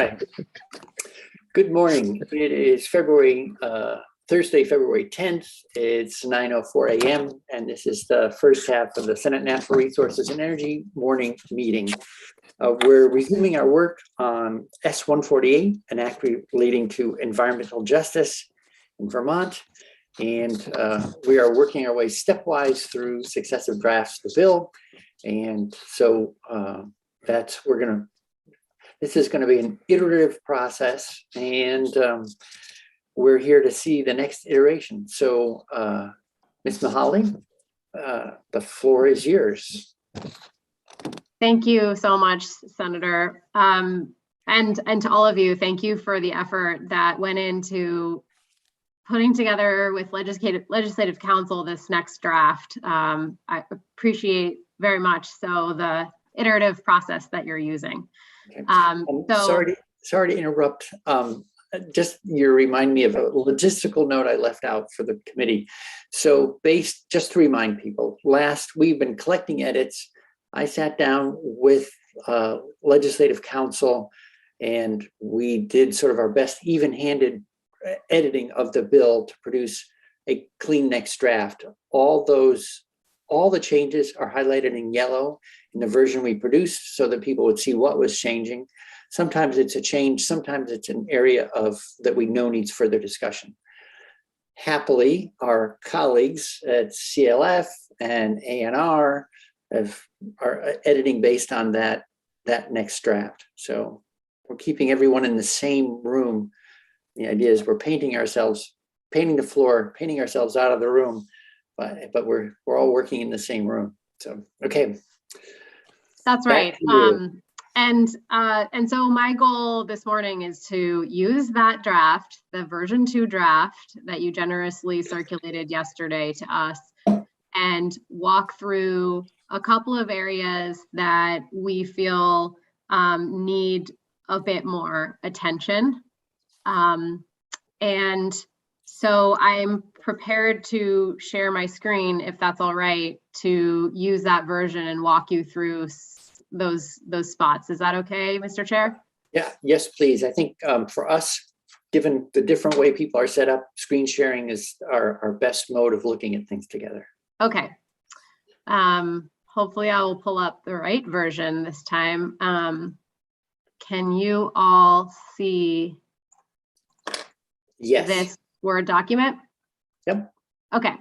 Okay. Good morning. It is Thursday, February 10th. It's 9:04 a.m. and this is the first half of the Senate Natural Resources and Energy morning meeting. We're resuming our work on S-148, an act relating to environmental justice in Vermont. And we are working our way stepwise through successive drafts of the bill. And so this is going to be an iterative process, and we're here to see the next iteration. So, Ms. Mahaly, the floor is yours. Thank you so much, Senator. And to all of you, thank you for the effort that went into putting together with Legislative Council this next draft. I appreciate very much so the iterative process that you're using. Okay. Sorry to interrupt. Just you remind me of a logistical note I left out for the committee. So just to remind people, we've been collecting edits. I sat down with Legislative Council and we did sort of our best even-handed editing of the bill to produce a clean next draft. All the changes are highlighted in yellow in the version we produced so that people would see what was changing. Sometimes it's a change, sometimes it's an area that we know needs further discussion. Happily, our colleagues at CLF and ANR are editing based on that next draft. So we're keeping everyone in the same room. The idea is we're painting the floor, painting ourselves out of the room, but we're all working in the same room. So, okay. That's right. And so my goal this morning is to use that draft, the version 2 draft that you generously circulated yesterday to us, and walk through a couple of areas that we feel need a bit more attention. And so I'm prepared to share my screen, if that's all right, to use that version and walk you through those spots. Is that okay, Mr. Chair? Yeah, yes, please. I think for us, given the different way people are set up, screen sharing is our best mode of looking at things together. Okay. Hopefully I will pull up the right version this time. Can you all see this Word document? Yep. Okay.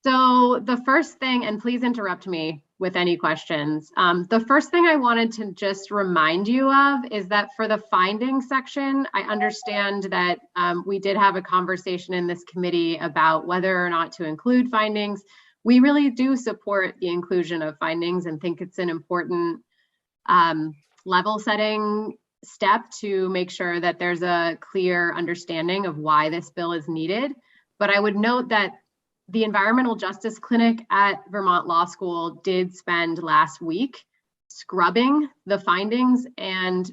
So the first thing, and please interrupt me with any questions. The first thing I wanted to just remind you of is that for the findings section, I understand that we did have a conversation in this committee about whether or not to include findings. We really do support the inclusion of findings and think it's an important level setting step to make sure that there's a clear understanding of why this bill is needed. But I would note that the Environmental Justice Clinic at Vermont Law School did spend last week scrubbing the findings and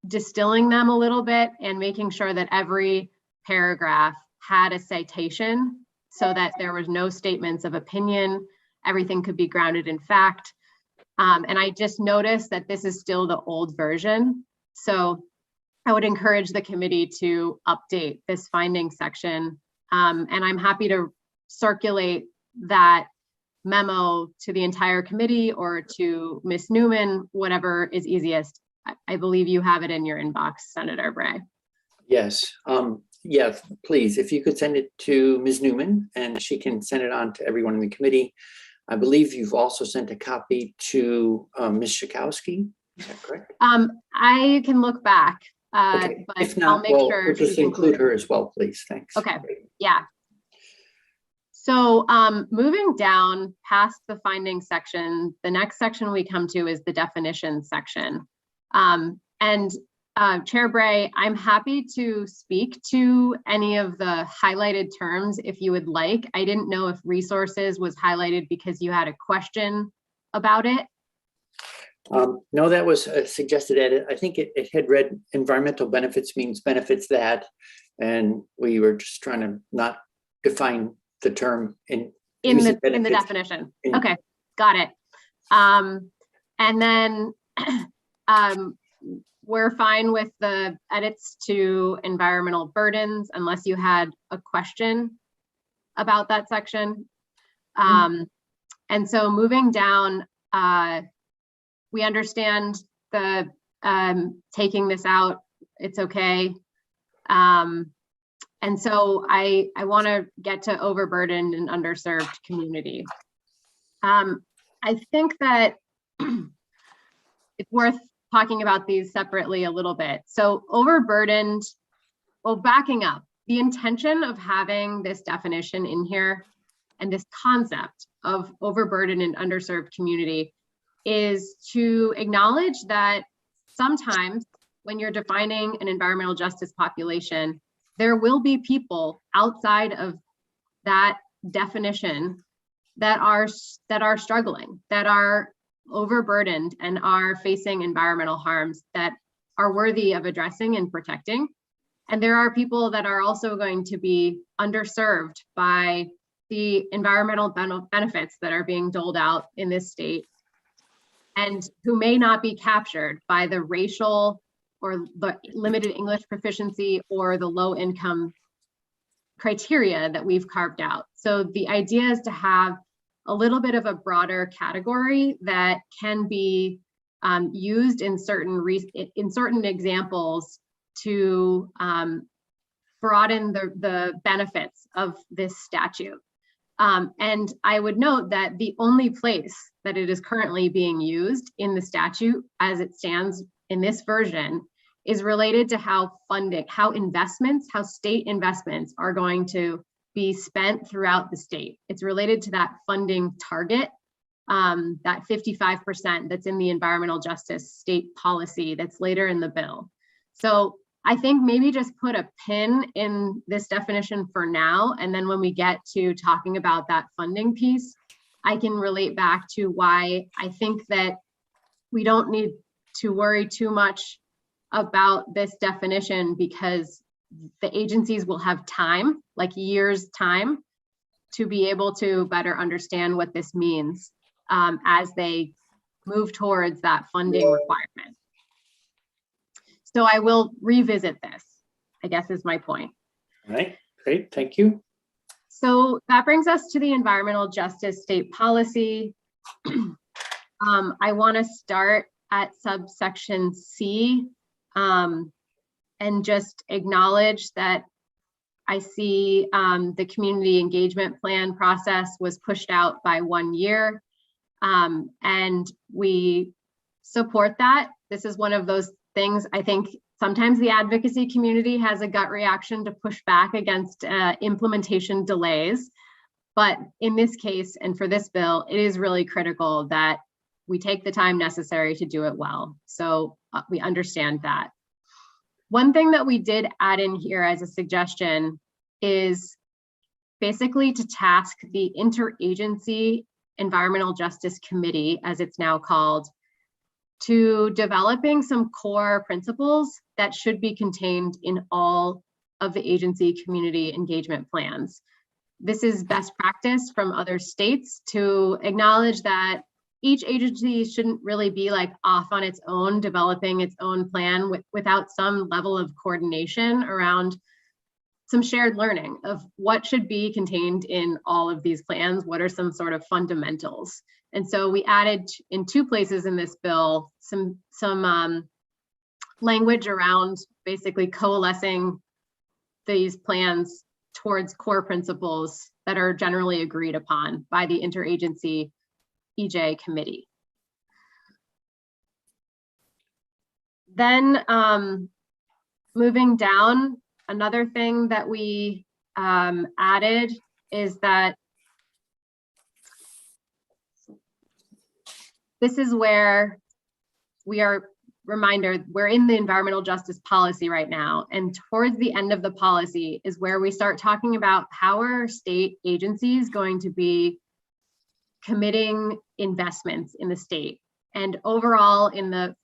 distilling them a little bit and making sure that every paragraph had a citation so that there was no statements of opinion. Everything could be grounded in fact. And I just noticed that this is still the old version. So I would encourage the committee to update this finding section. And I'm happy to circulate that memo to the entire committee or to Ms. Newman, whatever is easiest. I believe you have it in your inbox, Senator Bray. Yes. Yeah, please, if you could send it to Ms. Newman and she can send it on to everyone in the committee. I believe you've also sent a copy to Ms. Schakowsky. Is that correct? I can look back, okay. but if not, I'll make sure just include her as well, please. Thanks. Okay. Yeah. So moving down past the findings section, the next section we come to is the definition section. Chair Bray, I'm happy to speak to any of the highlighted terms if you would like. I didn't know if resources was highlighted because you had a question about it. No, that was a suggested edit. I think it had read environmental benefits means benefits that, and we were just trying to not define the term in the definition. Okay, got it. And then we're fine with the edits to environmental burdens unless you had a question about that section. And so moving down, we understand the taking this out, it's okay. And so I want to get to overburdened and underserved community. I think that it's worth talking about these separately a little bit. So overburdened, well, backing up, the intention of having this definition in here and this concept of overburdened and underserved community is to acknowledge that sometimes when you're defining an environmental justice population, there will be people outside of that definition that are struggling, that are overburdened and are facing environmental harms that are worthy of addressing and protecting. And there are people that are also going to be underserved by the environmental benefits that are being doled out in this state, and who may not be captured by the racial or the limited English proficiency or the low income criteria that we've carved out. So the idea is to have a little bit of a broader category that can be used in certain examples to broaden the benefits of this statute. And I would note that the only place that it is currently being used in the statute as it stands in this version is related to how funding, how state investments are going to be spent throughout the state. It's related to that funding target, that 55% that's in the environmental justice state policy that's later in the bill. So I think maybe just put a pin in this definition for now. And then when we get to talking about that funding piece, I can relate back to why I think that we don't need to worry too much about this definition, because the agencies will have time, like years time, to be able to better understand what this means as they move towards that funding requirement. So I will revisit this, I guess is my point. All right, great, thank you. So that brings us to the environmental justice state policy. I want to start at subsection C and just acknowledge that I see the community engagement plan process was pushed out by 1 year, and we support that. This is one of those things. I think sometimes the advocacy community has a gut reaction to push back against implementation delays. But in this case, and for this bill, it is really critical that we take the time necessary to do it well. So we understand that. One thing that we did add in here as a suggestion is basically to task the Interagency Environmental Justice Committee, as it's now called, to developing some core principles that should be contained in all of the agency community engagement plans. This is best practice from other states to acknowledge that each agency shouldn't really be like off on its own, developing its own plan without some level of coordination around some shared learning of what should be contained in all of these plans. What are some sort of fundamentals? And so we added in 2 places in this bill some language around basically coalescing these plans towards core principles that are generally agreed upon by the Interagency EJ committee. Then moving down, another thing that we added is that this is where we are reminder, we're in the environmental justice policy right now, and towards the end of the policy is where we start talking about how are state agencies going to be committing investments in the state. And overall, in the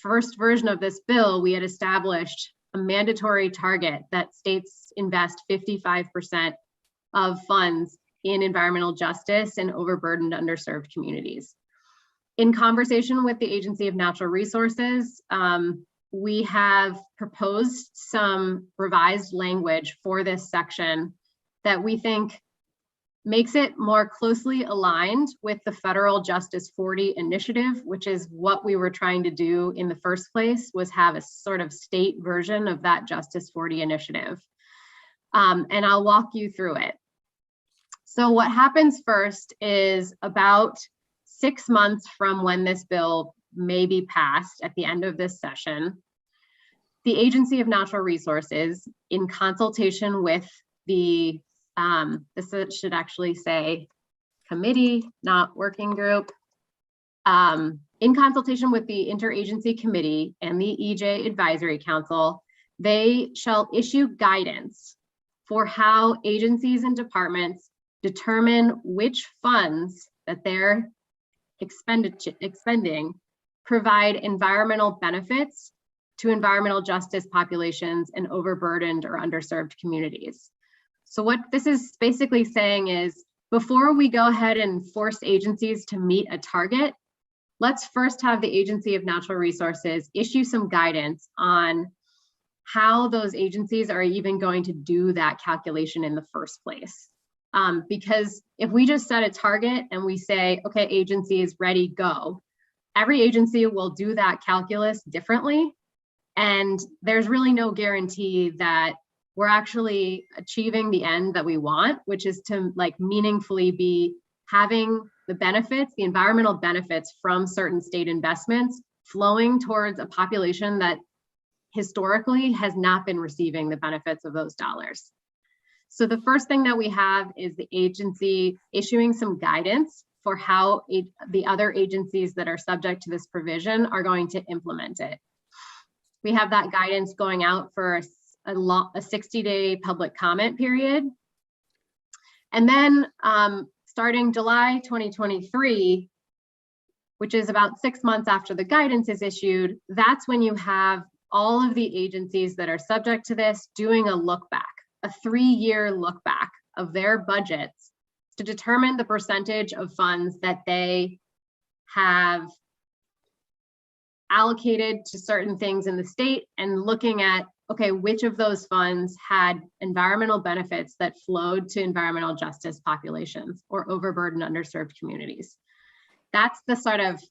first version of this bill, we had established a mandatory target that states invest 55% of funds in environmental justice and overburdened underserved communities. In conversation with the Agency of Natural Resources, we have proposed some revised language for this section that we think makes it more closely aligned with the Federal Justice 40 initiative, which is what we were trying to do in the first place, was have a sort of state version of that Justice 40 initiative. And I'll walk you through it. So what happens first is about 6 months from when this bill may be passed at the end of this session, the Agency of Natural Resources, in consultation with the, this should actually say committee, not working group, in consultation with the Interagency Committee and the EJ Advisory Council, they shall issue guidance for how agencies and departments determine which funds that they're expending provide environmental benefits to environmental justice populations and overburdened or underserved communities. So what this is basically saying is, before we go ahead and force agencies to meet a target, let's first have the Agency of Natural Resources issue some guidance on how those agencies are even going to do that calculation in the first place. Because if we just set a target and we say, okay, agencies ready, go, every agency will do that calculus differently. And there's really no guarantee that we're actually achieving the end that we want, which is to like meaningfully be having the benefits, the environmental benefits from certain state investments flowing towards a population that historically has not been receiving the benefits of those dollars. So the first thing that we have is the agency issuing some guidance for how the other agencies that are subject to this provision are going to implement it. We have that guidance going out for a 60-day public comment period. And then starting July 2023, which is about 6 months after the guidance is issued, that's when you have all of the agencies that are subject to this doing a look back, a 3-year look back of their budgets to determine the percentage of funds that they have allocated to certain things in the state, and looking at, okay, which of those funds had environmental benefits that flowed to environmental justice populations or overburdened underserved communities. That's the sort of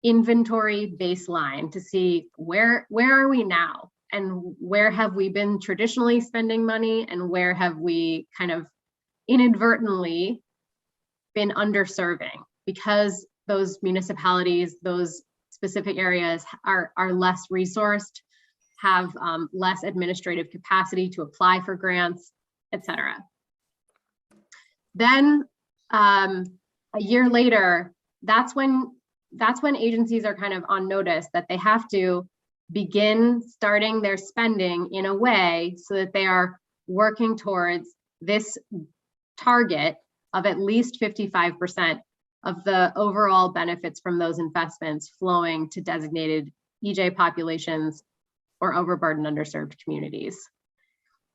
inventory baseline to see where are we now, and where have we been traditionally spending money, and where have we kind of inadvertently been underserving because those municipalities, those specific areas are less resourced, have less administrative capacity to apply for grants, etc. Then a year later, that's when agencies are kind of on notice that they have to begin starting their spending in a way so that they are working towards this target of at least 55% of the overall benefits from those investments flowing to designated EJ populations or overburdened underserved communities.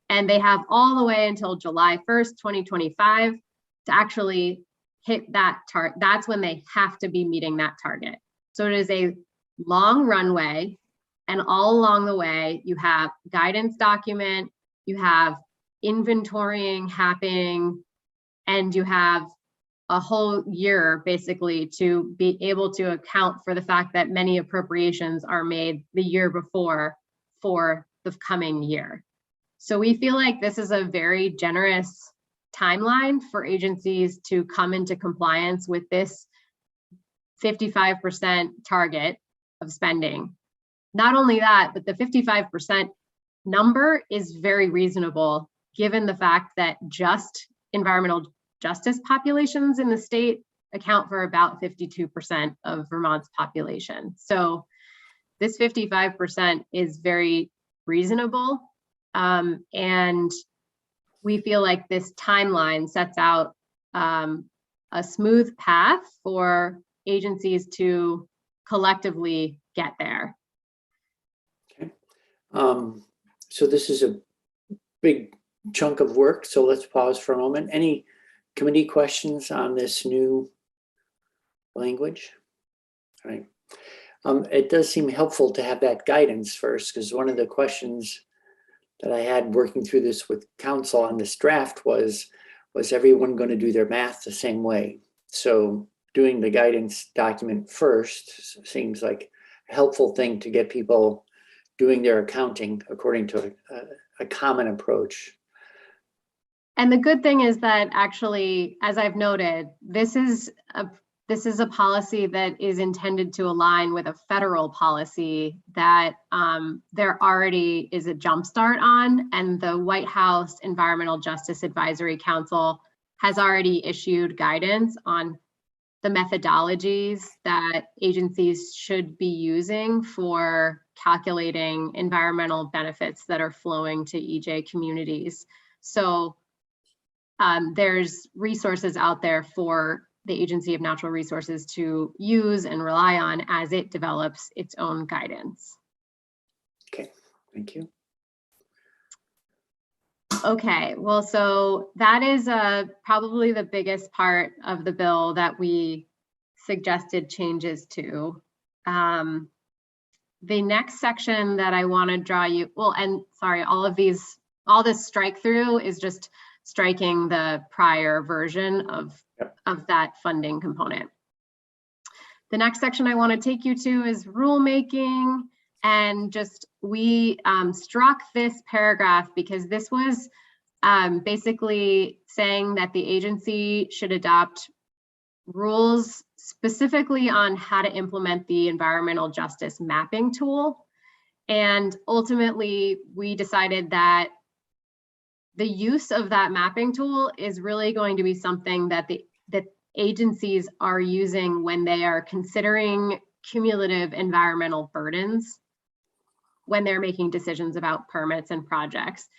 And they have all the way until July 1st, 2025 to actually hit that target. That's when they have to be meeting that target. So it is a long runway, and all along the way, you have guidance document, you have inventorying happening, and you have a whole year basically to be able to account for the fact that many appropriations are made the year before for the coming year. So we feel like this is a very generous timeline for agencies to come into compliance with this 55% target of spending. Not only that, but the 55% number is very reasonable given the fact that just environmental justice populations in the state account for about 52% of Vermont's population. So this 55% is very reasonable. And we feel like this timeline sets out a smooth path for agencies to collectively get there. Okay. So this is a big chunk of work. So let's pause for a moment. Any committee questions on this new language? Right. It does seem helpful to have that guidance first, because one of the questions that I had working through this with council on this draft was everyone going to do their math the same way? So doing the guidance document first seems like a helpful thing to get people doing their accounting according to a common approach. And the good thing is that actually, as I've noted, this is a policy that is intended to align with a federal policy that there already is a jumpstart on, and the White House Environmental Justice Advisory Council has already issued guidance on the methodologies that agencies should be using for calculating environmental benefits that are flowing to EJ communities. So there's resources out there for the Agency of Natural Resources to use and rely on as it develops its own guidance. Okay, thank you. Okay, well, so that is probably the biggest part of the bill that we suggested changes to. The next section that I want to draw you, well, and sorry, all this strike through is just striking the prior version of that funding component. The next section I want to take you to is rulemaking, and just we struck this paragraph because this was basically saying that the agency should adopt rules specifically on how to implement the environmental justice mapping tool. And ultimately, we decided that the use of that mapping tool is really going to be something that that agencies are using when they are considering cumulative environmental burdens when they're making decisions about permits and projects.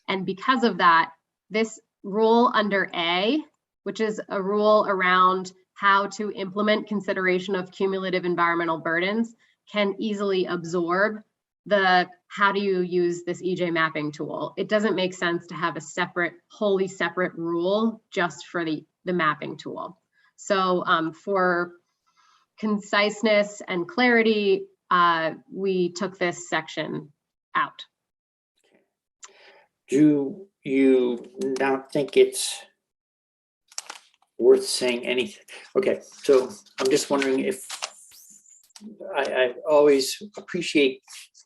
And because of that, this rule under A, which is a rule around how to implement consideration of cumulative environmental burdens, can easily absorb the how do you use this EJ mapping tool. It doesn't make sense to have a separate, wholly separate rule just for the mapping tool. So for conciseness and clarity, we took this section out. Do you not think it's worth saying anything? Okay, so I'm just wondering if I always appreciate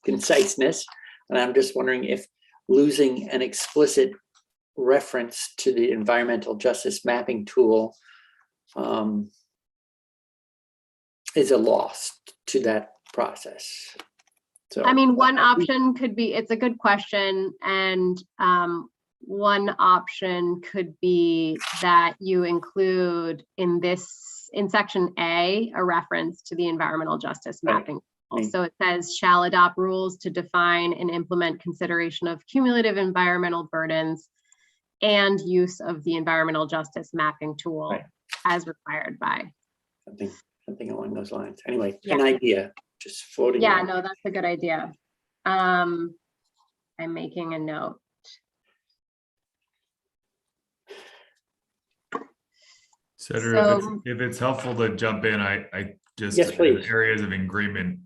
conciseness, and I'm just wondering if losing an explicit reference to the environmental justice mapping tool is a loss to that process. So I mean, one option could be, it's a good question, and one option could be that you include in section A a reference to the environmental justice mapping. Right. So it says shall adopt rules to define and implement consideration of cumulative environmental burdens and use of the environmental justice mapping tool, right, as required by. Something along those lines. Anyway, yeah. An idea, just floating. Yeah, no, that's a good idea. I'm making a note. Senator, if it's helpful to jump in, I just, yes, please. Areas of agreement,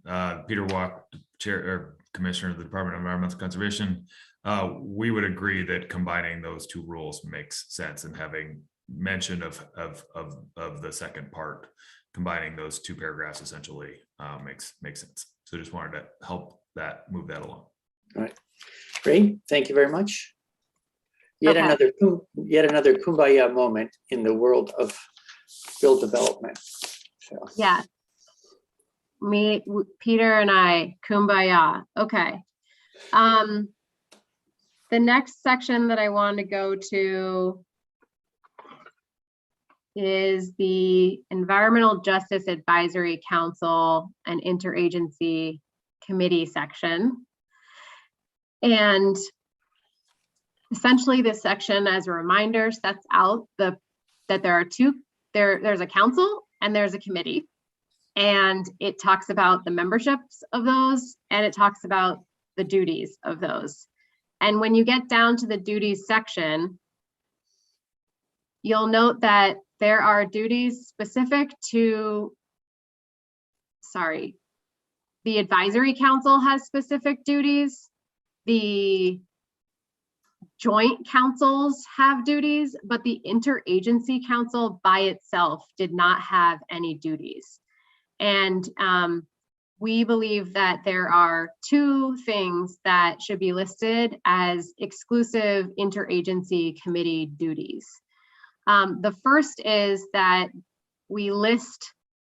Peter Walk, Chair or Commissioner of the Department of Environmental Conservation, we would agree that combining those two rules makes sense, and having mention of the second part, combining those two paragraphs essentially makes sense. So just wanted to help move that along. All right, great, thank you very much. Yet another kumbaya moment in the world of bill development. So. Yeah, Peter and I, kumbaya. Okay. The next section that I want to go to is the Environmental Justice Advisory Council and Interagency Committee section. And essentially this section, as a reminder, sets out that there are there's a council and there's a committee. And it talks about the memberships of those, and it talks about the duties of those. And when you get down to the duties section, you'll note that there are duties specific to the advisory council has specific duties. The joint councils have duties, but the interagency council by itself did not have any duties. And we believe that there are two things that should be listed as exclusive interagency committee duties. The first is that we list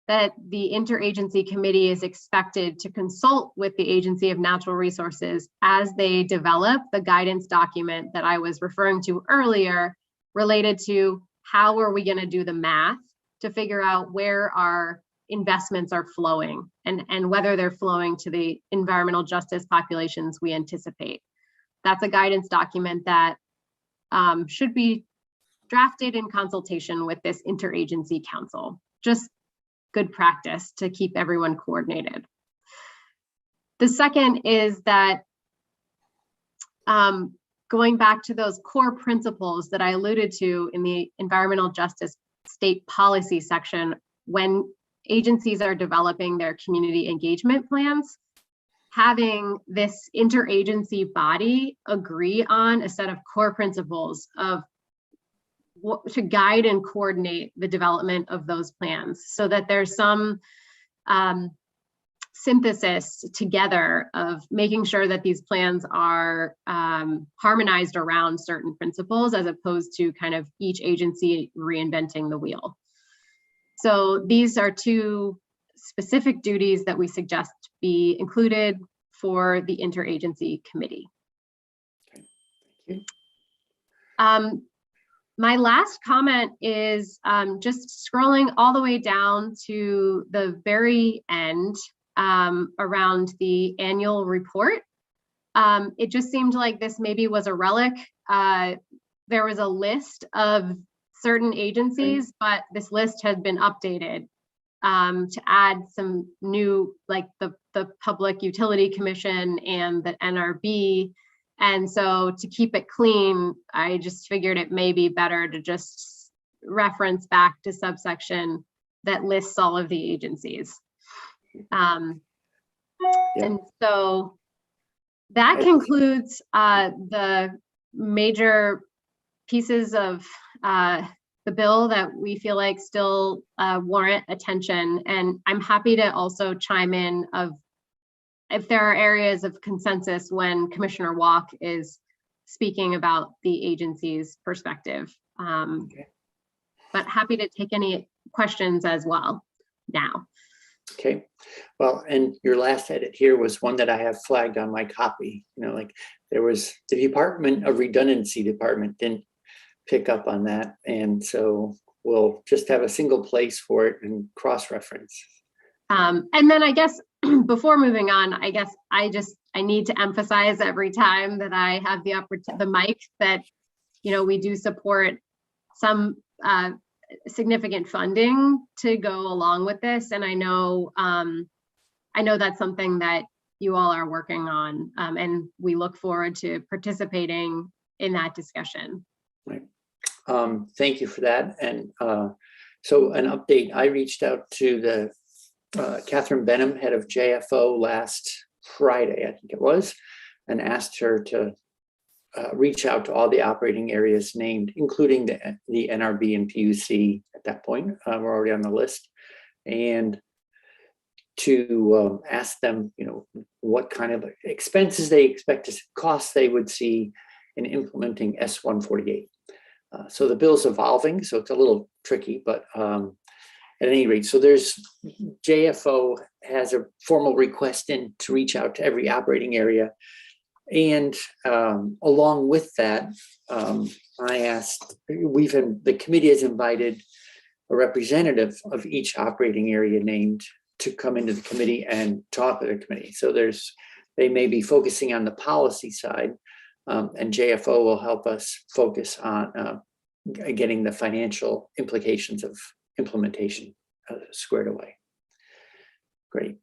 that the interagency committee is expected to consult with the Agency of Natural Resources as they develop the guidance document that I was referring to earlier, related to how are we going to do the math to figure out where our investments are flowing and whether they're flowing to the environmental justice populations we anticipate. That's a guidance document that should be drafted in consultation with this interagency council. Just good practice to keep everyone coordinated. The second is that going back to those core principles that I alluded to in the environmental justice state policy section, when agencies are developing their community engagement plans, having this interagency body agree on a set of core principles of what to guide and coordinate the development of those plans, so that there's some synthesis together of making sure that these plans are harmonized around certain principles, as opposed to kind of each agency reinventing the wheel. So these are two specific duties that we suggest be included for the interagency committee. Okay. Thank you. My last comment is just scrolling all the way down to the very end around the annual report. It just seemed like this maybe was a relic. There was a list of certain agencies, but this list has been updated to add some new, like the Public Utility Commission and the NRB. And so to keep it clean, I just figured it may be better to just reference back to subsection that lists all of the agencies. And so that concludes the major pieces of the bill that we feel like still warrant attention. And I'm happy to also chime in of if there are areas of consensus when Commissioner Walk is speaking about the agency's perspective. Okay. But happy to take any questions as well now. Okay, well, and your last edit here was one that I have flagged on my copy. You know, like there was the Department of Redundancy department didn't pick up on that. And so we'll just have a single place for it and cross-reference. And then I guess before moving on, I guess I need to emphasize every time that I have the mic that, you know, we do support some significant funding to go along with this. And I know that's something that you all are working on, and we look forward to participating in that discussion. Right. Thank you for that. And so an update, I reached out to the Catherine Benham, head of JFO, last Friday, I think it was, and asked her to reach out to all the operating areas named, including the NRB and PUC at that point. We're already on the list. And to ask them, you know, what kind of expenses they expect to costs they would see in implementing S148. So the bill's evolving, so it's a little tricky, but at any rate, so there's JFO has a formal request in to reach out to every operating area. And along with that, I asked, the committee has invited a representative of each operating area named to come into the committee and talk with the committee. So they may be focusing on the policy side, and JFO will help us focus on getting the financial implications of implementation squared away. Great.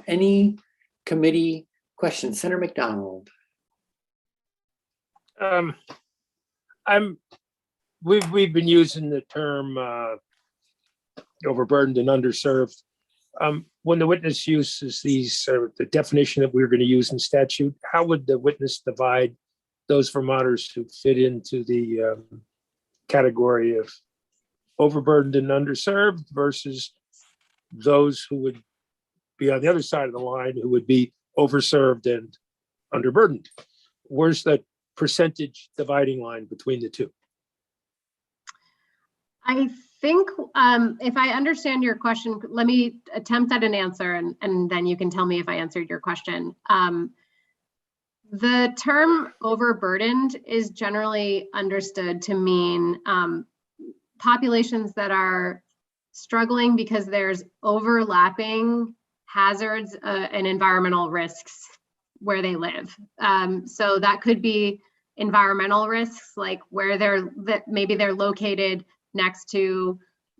Any committee questions? Senator McDonald. We've been using the term overburdened and underserved. when the witness uses these, the definition that we're going to use in statute, how would the witness divide those Vermonters who fit into the category of overburdened and underserved versus those who would be on the other side of the line, who would be overserved and underburdened? Where's the percentage dividing line between the two? I think if I understand your question, let me attempt at an answer, and then you can tell me if I answered your question. The term overburdened is generally understood to mean populations that are struggling because there's overlapping hazards and environmental risks where they live. So that could be environmental risks, like where maybe they're located next to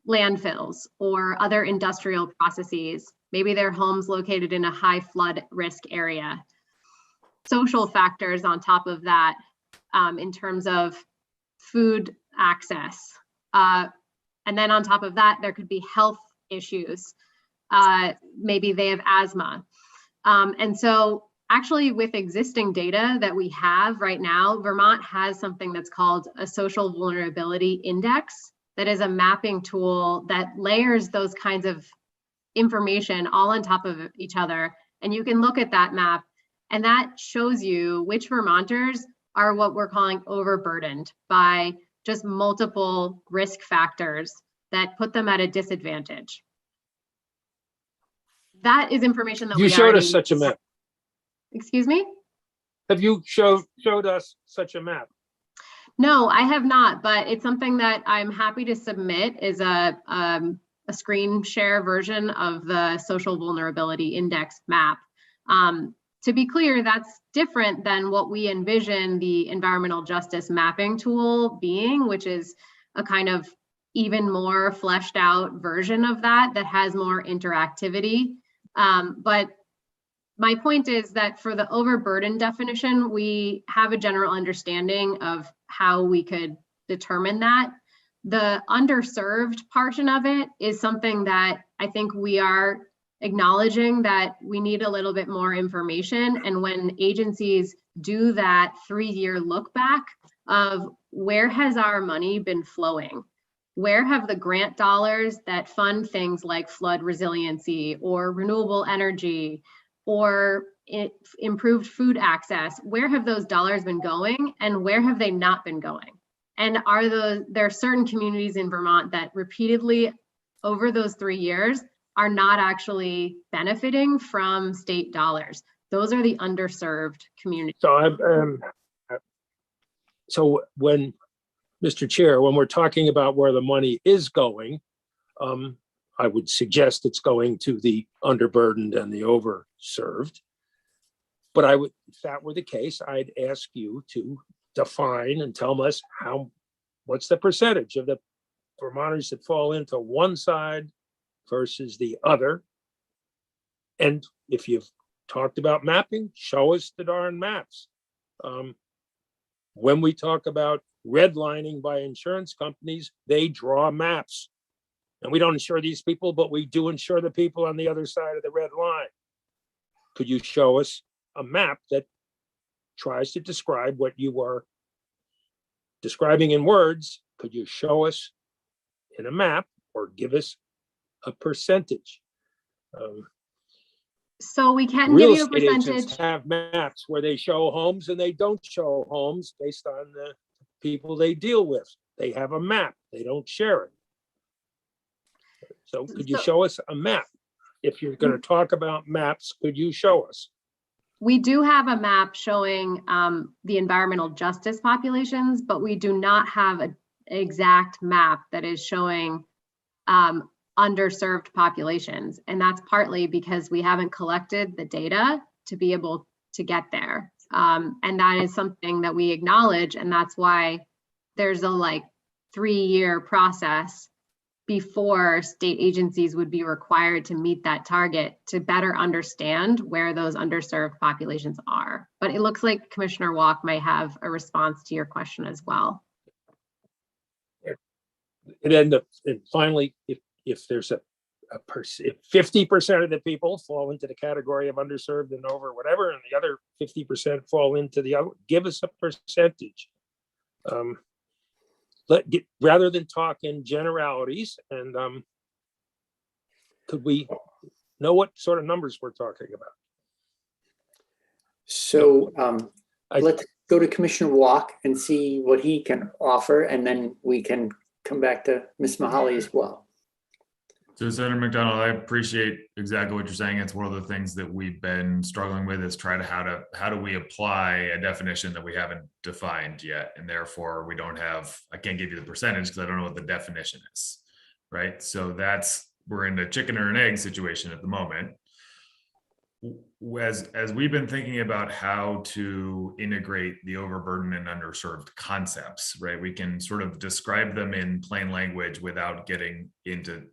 landfills or other industrial processes. Maybe their home's located in a high flood risk area. Social factors on top of that, in terms of food access. And then on top of that, there could be health issues. Maybe they have asthma. And so actually with existing data that we have right now, Vermont has something that's called a social vulnerability index. That is a mapping tool that layers those kinds of information all on top of each other. And you can look at that map, and that shows you which Vermonters are what we're calling overburdened by just multiple risk factors that put them at a disadvantage. That is information that you showed us such a map. Excuse me? Have you showed us such a map? No, I have not, but it's something that I'm happy to submit is a screen share version of the social vulnerability index map. To be clear, that's different than what we envision the environmental justice mapping tool being, which is a kind of even more fleshed out version of that has more interactivity. But my point is that for the overburden definition, we have a general understanding of how we could determine that. The underserved portion of it is something that I think we are acknowledging that we need a little bit more information. And when agencies do that 3-year look back of where has our money been flowing? Where have the grant dollars that fund things like flood resiliency or renewable energy or improved food access, where have those dollars been going and where have they not been going? And there are certain communities in Vermont that repeatedly over those 3 years are not actually benefiting from state dollars. Those are the underserved communities. So when, Mr. Chair, when we're talking about where the money is going, I would suggest it's going to the underburdened and the overserved. But I would, if that were the case, I'd ask you to define and tell us what's the percentage of the Vermonters that fall into one side versus the other. And if you've talked about mapping, show us the darn maps. When we talk about redlining by insurance companies, they draw maps. And we don't insure these people, but we do insure the people on the other side of the red line. Could you show us a map that tries to describe what you are describing in words? Could you show us in a map or give us a percentage? So we can Real give you a estate agents percentage. have maps where they show homes and they don't show homes based on the people they deal with. They have a map, they don't share it. So could you show us a map? If you're going to talk about maps, could you show us? We do have a map showing the environmental justice populations, but we do not have an exact map that is showing underserved populations. And that's partly because we haven't collected the data to be able to get there. And that is something that we acknowledge. And that's why there's a 3-year process before state agencies would be required to meet that target to better understand where those underserved populations are. But it looks like Commissioner Walk might have a response to your question as well. And then finally, if there's if 50% of the people fall into the category of underserved and over whatever, and the other 50% fall into the other, give us a percentage. Rather than talk in generalities, and could we know what sort of numbers we're talking about? So let's go to Commissioner Walk and see what he can offer, and then we can come back to Ms. Mahaly as well. So Senator McDonald, I appreciate exactly what you're saying. It's one of the things that we've been struggling with, is try to how do we apply a definition that we haven't defined yet, and therefore we don't have, I can't give you the percentage because I don't know what the definition is, right? So we're in a chicken or an egg situation at the moment. As we've been thinking about how to integrate the overburdened and underserved concepts, right? We can sort of describe them in plain language without getting into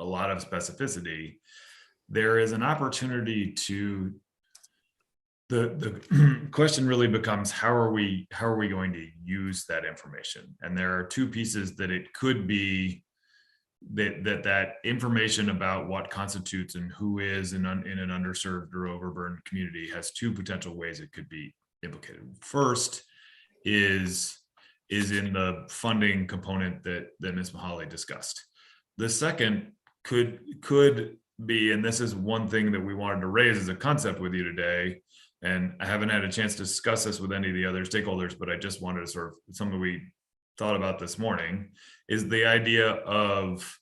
a lot of specificity. There is an opportunity to, the question really becomes, how are we going to use that information? And there are two pieces that it could be, that information about what constitutes and who is in an underserved or overburdened community has two potential ways it could be implicated. First is in the funding component that Ms. Mahaly discussed. The second could be, and this is one thing that we wanted to raise as a concept with you today, and I haven't had a chance to discuss this with any of the other stakeholders, but I just wanted to sort of, something we thought about this morning, is the idea of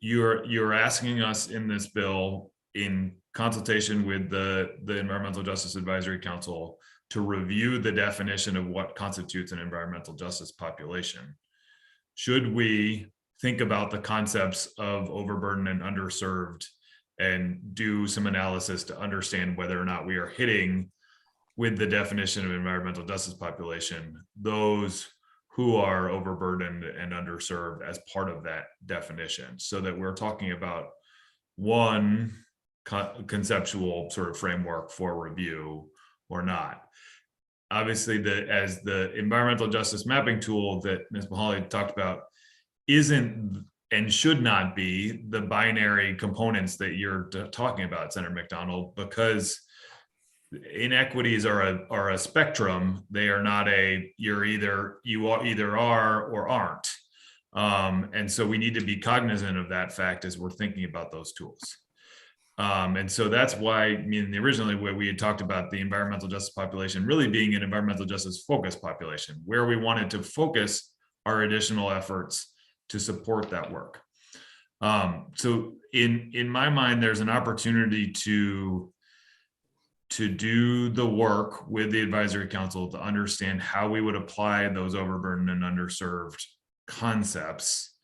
you're asking us in this bill, in consultation with the Environmental Justice Advisory Council, to review the definition of what constitutes an environmental justice population. Should we think about the concepts of overburdened and underserved and do some analysis to understand whether or not we are hitting, with the definition of environmental justice population, those who are overburdened and underserved as part of that definition, so that we're talking about one conceptual sort of framework for review or not. Obviously, as the environmental justice mapping tool that Ms. Mahaly talked about isn't and should not be the binary components that you're talking about, Senator McDonald, because inequities are a spectrum. They are not you either are or aren't. And so we need to be cognizant of that fact as we're thinking about those tools. And so that's why, I mean, originally where we had talked about the environmental justice population really being an environmental justice focused population, where we wanted to focus our additional efforts to support that work. So in my mind, there's an opportunity to do the work with the advisory council to understand how we would apply those overburdened and underserved concepts,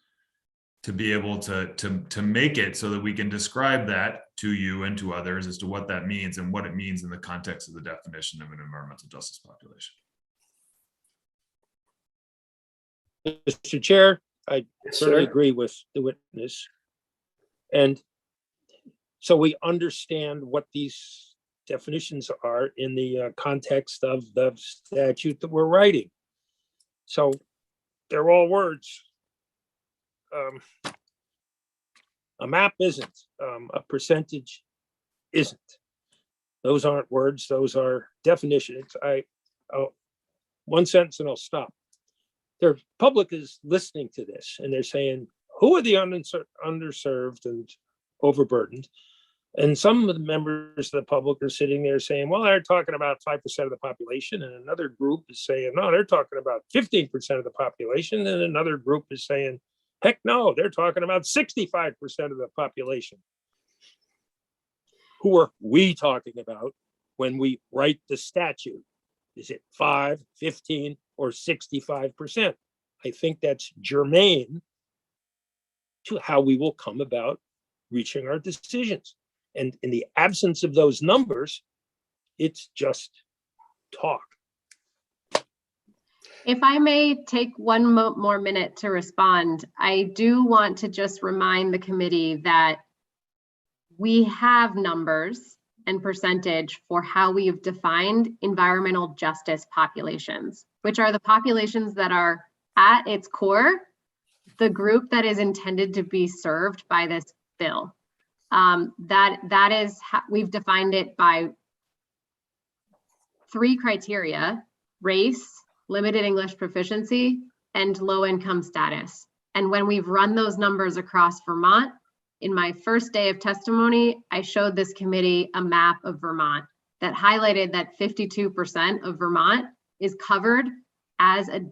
to be able to make it so that we can describe that to you and to others as to what that means and what it means in the context of the definition of an environmental justice population. Mr. Chair, I certainly agree with the witness. And so we understand what these definitions are in the context of the statute that we're writing. So they're all words. A map isn't, a percentage isn't. Those aren't words, those are definitions. One sentence and I'll stop. The public is listening to this and they're saying, who are the underserved and overburdened? And some of the members of the public are sitting there saying, well, they're talking about 5% of the population. And another group is saying, no, they're talking about 15% of the population. And another group is saying, heck no, they're talking about 65% of the population. Who are we talking about when we write the statute? Is it 5, 15, or 65%? I think that's germane to how we will come about reaching our decisions. And in the absence of those numbers, it's just talk. If I may take one more minute to respond, I do want to just remind the committee that we have numbers and percentage for how we have defined environmental justice populations, which are the populations that are at its core, the group that is intended to be served by this bill. We've defined it by 3 criteria: race, limited English proficiency, and low income status. And when we've run those numbers across Vermont, in my first day of testimony, I showed this committee a map of Vermont that highlighted that 52% of Vermont is covered as a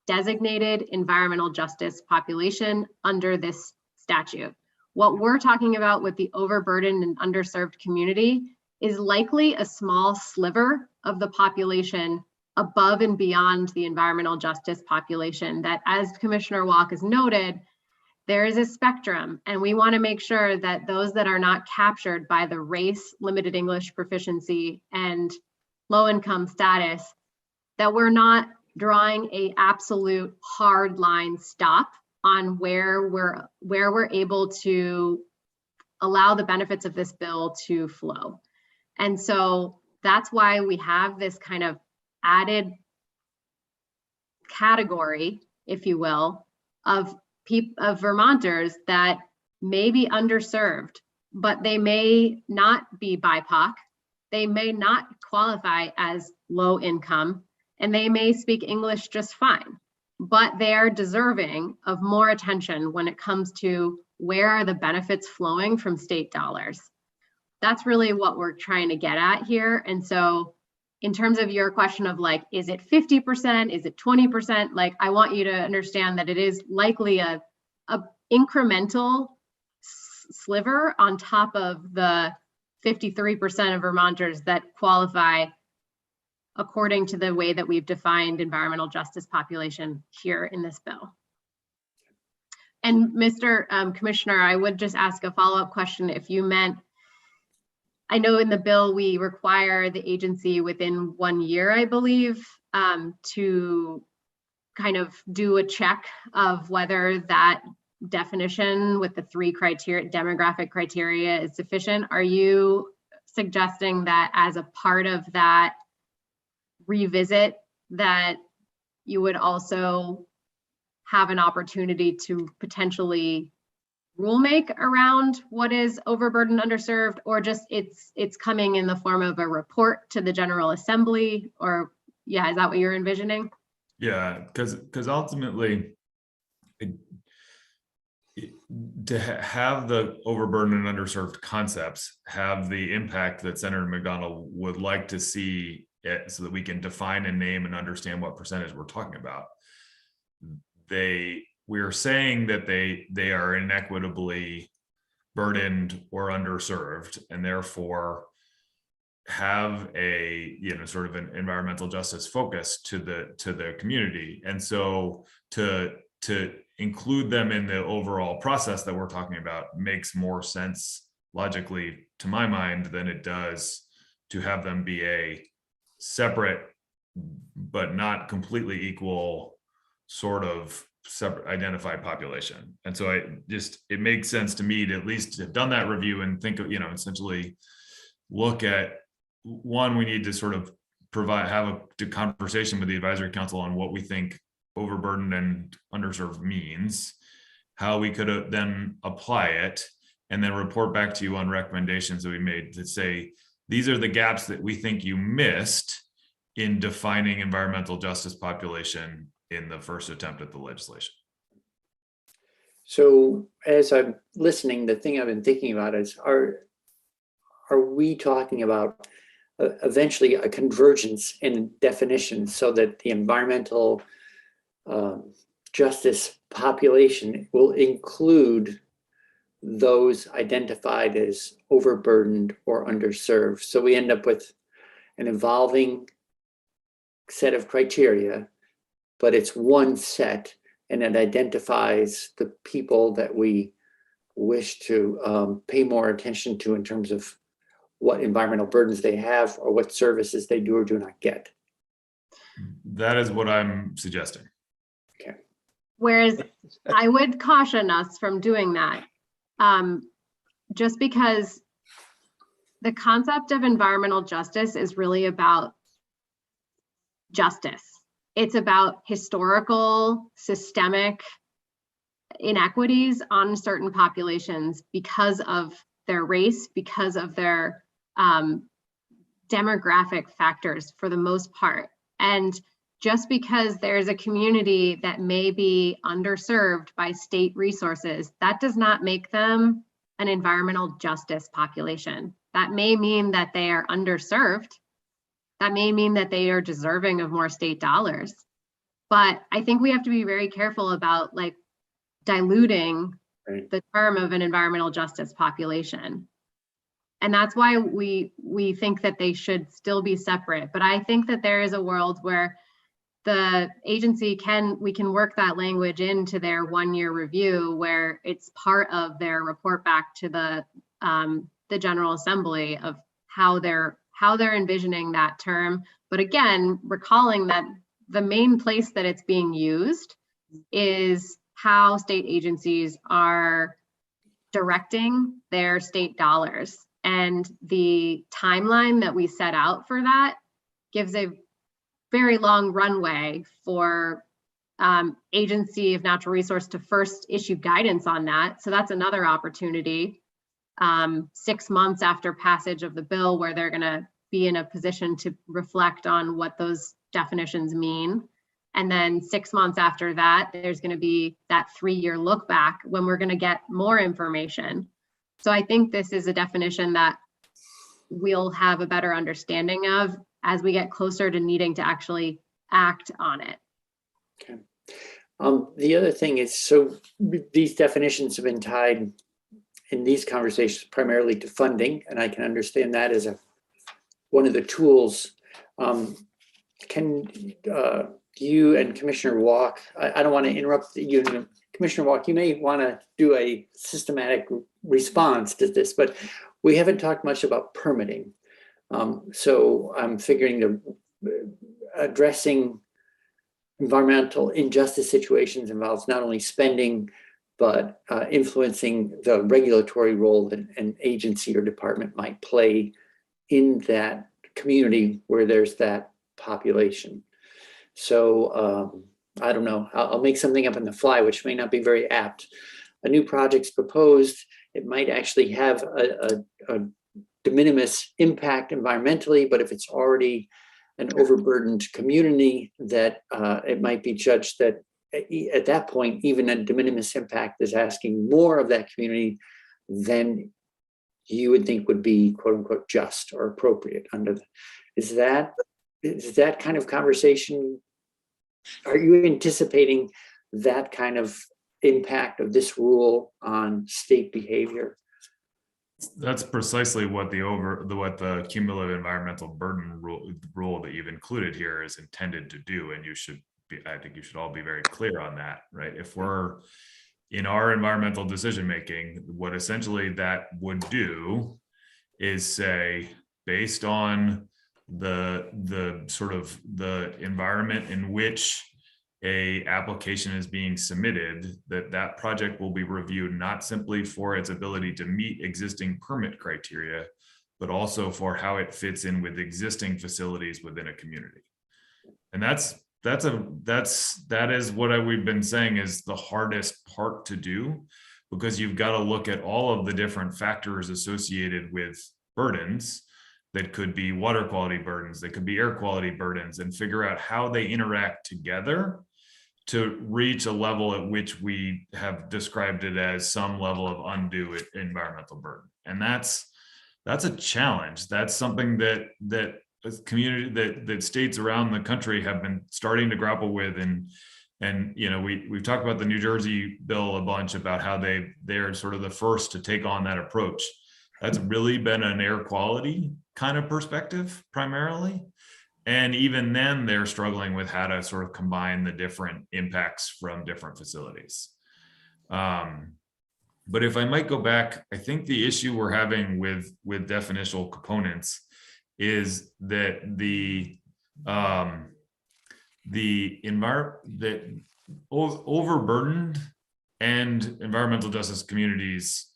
designated environmental justice population under this statute. What we're talking about with the overburdened and underserved community is likely a small sliver of the population above and beyond the environmental justice population that, as Commissioner Walk has noted, there is a spectrum, and we want to make sure that those that are not captured by the race, limited English proficiency, and low income status, that we're not drawing a absolute hard line stop on where we're able to allow the benefits of this bill to flow. And so that's why we have this kind of added category, if you will, of Vermonters that may be underserved, but they may not be BIPOC, they may not qualify as low income, and they may speak English just fine, but they are deserving of more attention when it comes to where are the benefits flowing from state dollars. That's really what we're trying to get at here. And so in terms of your question of like, is it 50%, is it 20%? Like, I want you to understand that it is likely a incremental sliver on top of the 53% of Vermonters that qualify according to the way that we've defined environmental justice population here in this bill. And Mr. Commissioner, I would just ask a follow-up question if you meant, I know in the bill we require the agency within 1 year, I believe, to kind of do a check of whether that definition with the 3 criteria, demographic criteria, is sufficient. Are you suggesting that as a part of that revisit that you would also have an opportunity to potentially rulemaking around what is overburdened underserved, or just it's coming in the form of a report to the General Assembly? Or yeah, is that what you're envisioning? Yeah, because ultimately to have the overburdened and underserved concepts have the impact that Senator McDonald would like to see it, so that we can define and name and understand what percentage we're talking about. We're saying that they are inequitably burdened or underserved, and therefore have a sort of an environmental justice focus to the community. And so to include them in the overall process that we're talking about makes more sense logically to my mind than it does to have them be a separate but not completely equal sort of separate identified population. And so it makes sense to me to at least have done that review and think of, essentially look at, one, we need to sort of have a conversation with the advisory council on what we think overburdened and underserved means, how we could then apply it, and then report back to you on recommendations that we made to say, these are the gaps that we think you missed in defining environmental justice population in the first attempt at the legislation. So as I'm listening, the thing I've been thinking about is, are we talking about eventually a convergence in definition so that the environmental justice population will include those identified as overburdened or underserved? So we end up with an evolving set of criteria, but it's one set, and it identifies the people that we wish to pay more attention to in terms of what environmental burdens they have or what services they do or do not get. That is what I'm suggesting. Okay. Whereas I would caution us from doing that, just because the concept of environmental justice is really about justice. It's about historical, systemic inequities on certain populations because of their race, because of their demographic factors for the most part. And just because there's a community that may be underserved by state resources, that does not make them an environmental justice population. That may mean that they are underserved. That may mean that they are deserving of more state dollars. But I think we have to be very careful about like diluting the term of an environmental justice population. And that's why we think that they should still be separate. But I think that there is a world where the agency we can work that language into their 1-year review where it's part of their report back to the General Assembly of how they're envisioning that term. But again, recalling that the main place that it's being used is how state agencies are directing their state dollars. And the timeline that we set out for that gives a very long runway for Agency of Natural Resource to first issue guidance on that. So that's another opportunity. 6 months after passage of the bill, where they're going to be in a position to reflect on what those definitions mean. And then 6 months after that, there's going to be that 3-year look back when we're going to get more information. So I think this is a definition that we'll have a better understanding of as we get closer to needing to actually act on it. Okay. The other thing is, so these definitions have been tied in these conversations primarily to funding, and I can understand that as one of the tools. Can you and Commissioner Walk, I don't want to interrupt you, Commissioner Walk, you may want to do a systematic response to this, but we haven't talked much about permitting. So I'm figuring addressing environmental injustice situations involves not only spending, but influencing the regulatory role that an agency or department might play in that community where there's that population. So I don't know, I'll make something up on the fly, which may not be very apt. A new project's proposed, it might actually have a de minimis impact environmentally, but if it's already an overburdened community, that it might be judged that at that point, even a de minimis impact is asking more of that community than you would think would be quote unquote just or appropriate under the, is that kind of conversation? Are you anticipating that kind of impact of this rule on state behavior? That's precisely what the cumulative environmental burden rule that you've included here is intended to do, and I think you should all be very clear on that, right? If we're in our environmental decision making, what essentially that would do is say, based on the sort of the environment in which a application is being submitted, that project will be reviewed not simply for its ability to meet existing permit criteria, but also for how it fits in with existing facilities within a community. And that is what we've been saying is the hardest part to do, because you've got to look at all of the different factors associated with burdens. That could be water quality burdens, that could be air quality burdens, and figure out how they interact together to reach a level at which we have described it as some level of undue environmental burden. And that's a challenge. That's something that states around the country have been starting to grapple with. And you know, we've talked about the New Jersey bill a bunch about how they're sort of the first to take on that approach. That's really been an air quality kind of perspective primarily. And even then they're struggling with how to sort of combine the different impacts from different facilities. But if I might go back, I think the issue we're having with definitional components is that the overburdened and environmental justice communities,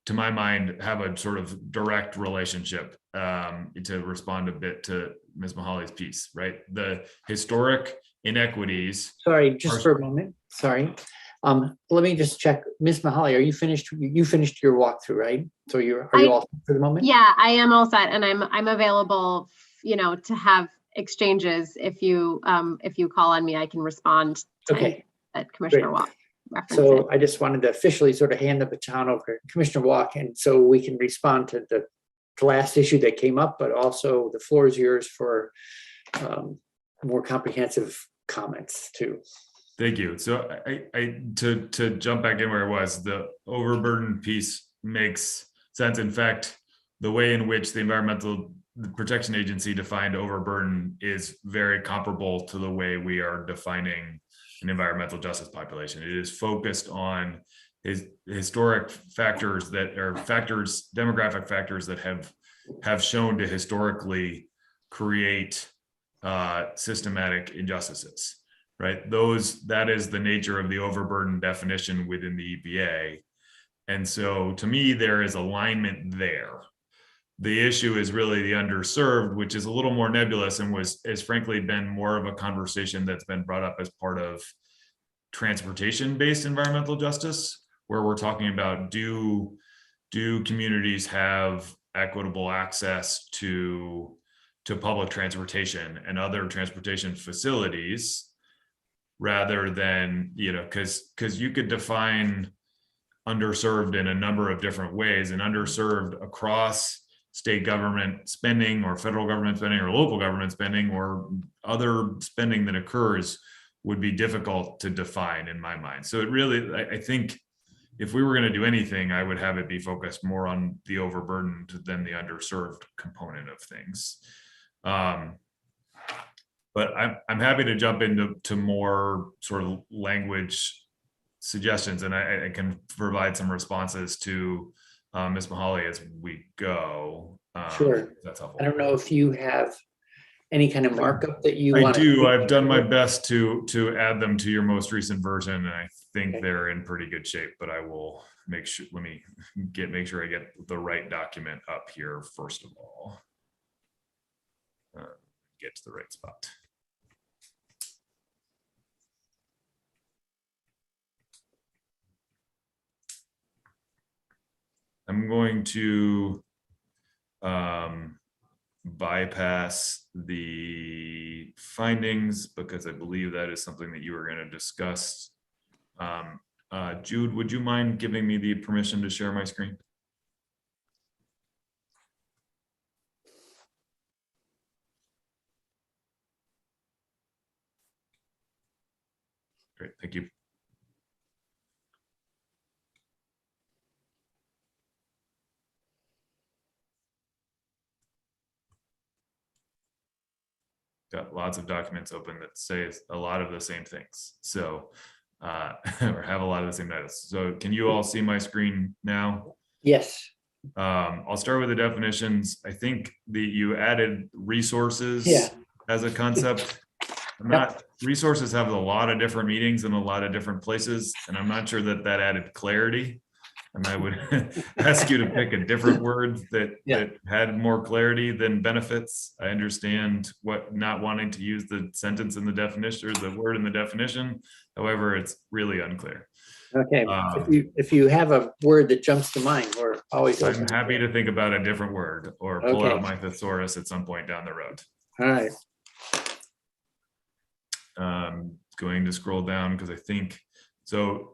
to my mind, have a sort of direct relationship, to respond a bit to Ms. Mahali's piece, right? The historic inequities. Sorry, just for a moment. Sorry. Let me just check. Ms. Mahaly, are you finished? You finished your walkthrough, right? So are you all set for the moment? Yeah, I am all set, and I'm available, to have exchanges. If you call on me, I can respond to anything that Commissioner Walk references. So I just wanted to officially sort of hand the baton over to Commissioner Walk, and so we can respond to the last issue that came up, but also the floor is yours for more comprehensive comments too. Thank you. So to jump back in where I was, the overburden piece makes sense. In fact, the way in which the Environmental Protection Agency defined overburden is very comparable to the way we are defining an environmental justice population. It is focused on historic factors that are demographic factors that have shown to historically create systematic injustices, right? That is the nature of the overburden definition within the EPA. And so to me, there is alignment there. The issue is really the underserved, which is a little more nebulous and has frankly been more of a conversation that's been brought up as part of transportation-based environmental justice, where we're talking about do communities have equitable access to public transportation and other transportation facilities, rather than, because you could define underserved in a number of different ways, and underserved across state government spending or federal government spending or local government spending or other spending that occurs would be difficult to define in my mind. So it really, I think if we were going to do anything, I would have it be focused more on the overburdened than the underserved component of things. But I'm happy to jump into more sort of language suggestions, and I can provide some responses to Ms. Mahaly as we go. Sure. That's helpful. I don't know if you have any kind of markup that you want. I do. I've done my best to add them to your most recent version, and I think they're in pretty good shape. But I will make sure. Let me make sure I get the right document up here first of all. Get to the right spot. I'm going to bypass the findings because I believe that is something that you were going to discuss. Jude, would you mind giving me the permission to share my screen? Great, thank you. Got lots of documents open that say a lot of the same things. So, or have a lot of the same titles. So can you all see my screen now? Yes. I'll start with the definitions. I think you added resources as a concept. Resources have a lot of different meanings in a lot of different places, and I'm not sure that added clarity. And I would ask you to pick a different word that had more clarity than benefits. I understand not wanting to use the sentence in the definition or the word in the definition. However, it's really unclear. Okay. If you have a word that jumps to mind, we're always open. I'm happy to think about a different word or pull out my thesaurus at some point down the road. All right. Going to scroll down because I think so.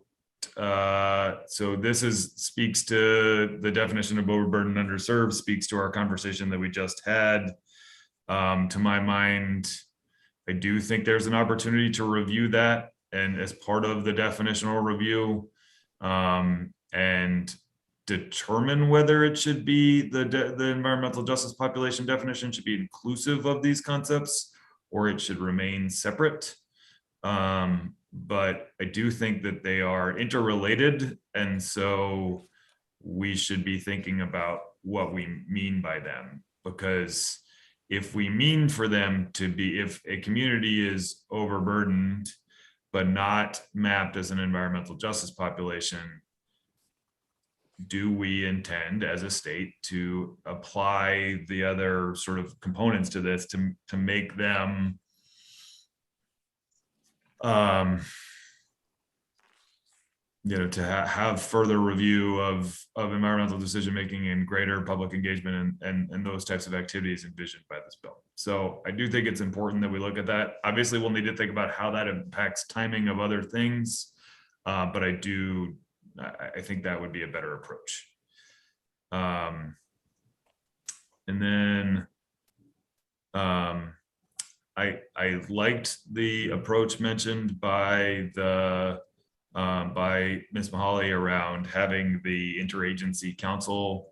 So this speaks to the definition of overburdened underserved, speaks to our conversation that we just had. To my mind, I do think there's an opportunity to review that, and as part of the definitional review, and determine whether it should be the environmental justice population definition should be inclusive of these concepts or it should remain separate. But I do think that they are interrelated, and so we should be thinking about what we mean by them, because if we mean for them to be, if a community is overburdened but not mapped as an environmental justice population, do we intend as a state to apply the other sort of components to this to make them to have further review of environmental decision making and greater public engagement and those types of activities envisioned by this bill. So I do think it's important that we look at that. Obviously, we'll need to think about how that impacts timing of other things, but I think that would be a better approach. And then I liked the approach mentioned by Ms. Mahaly around having the interagency council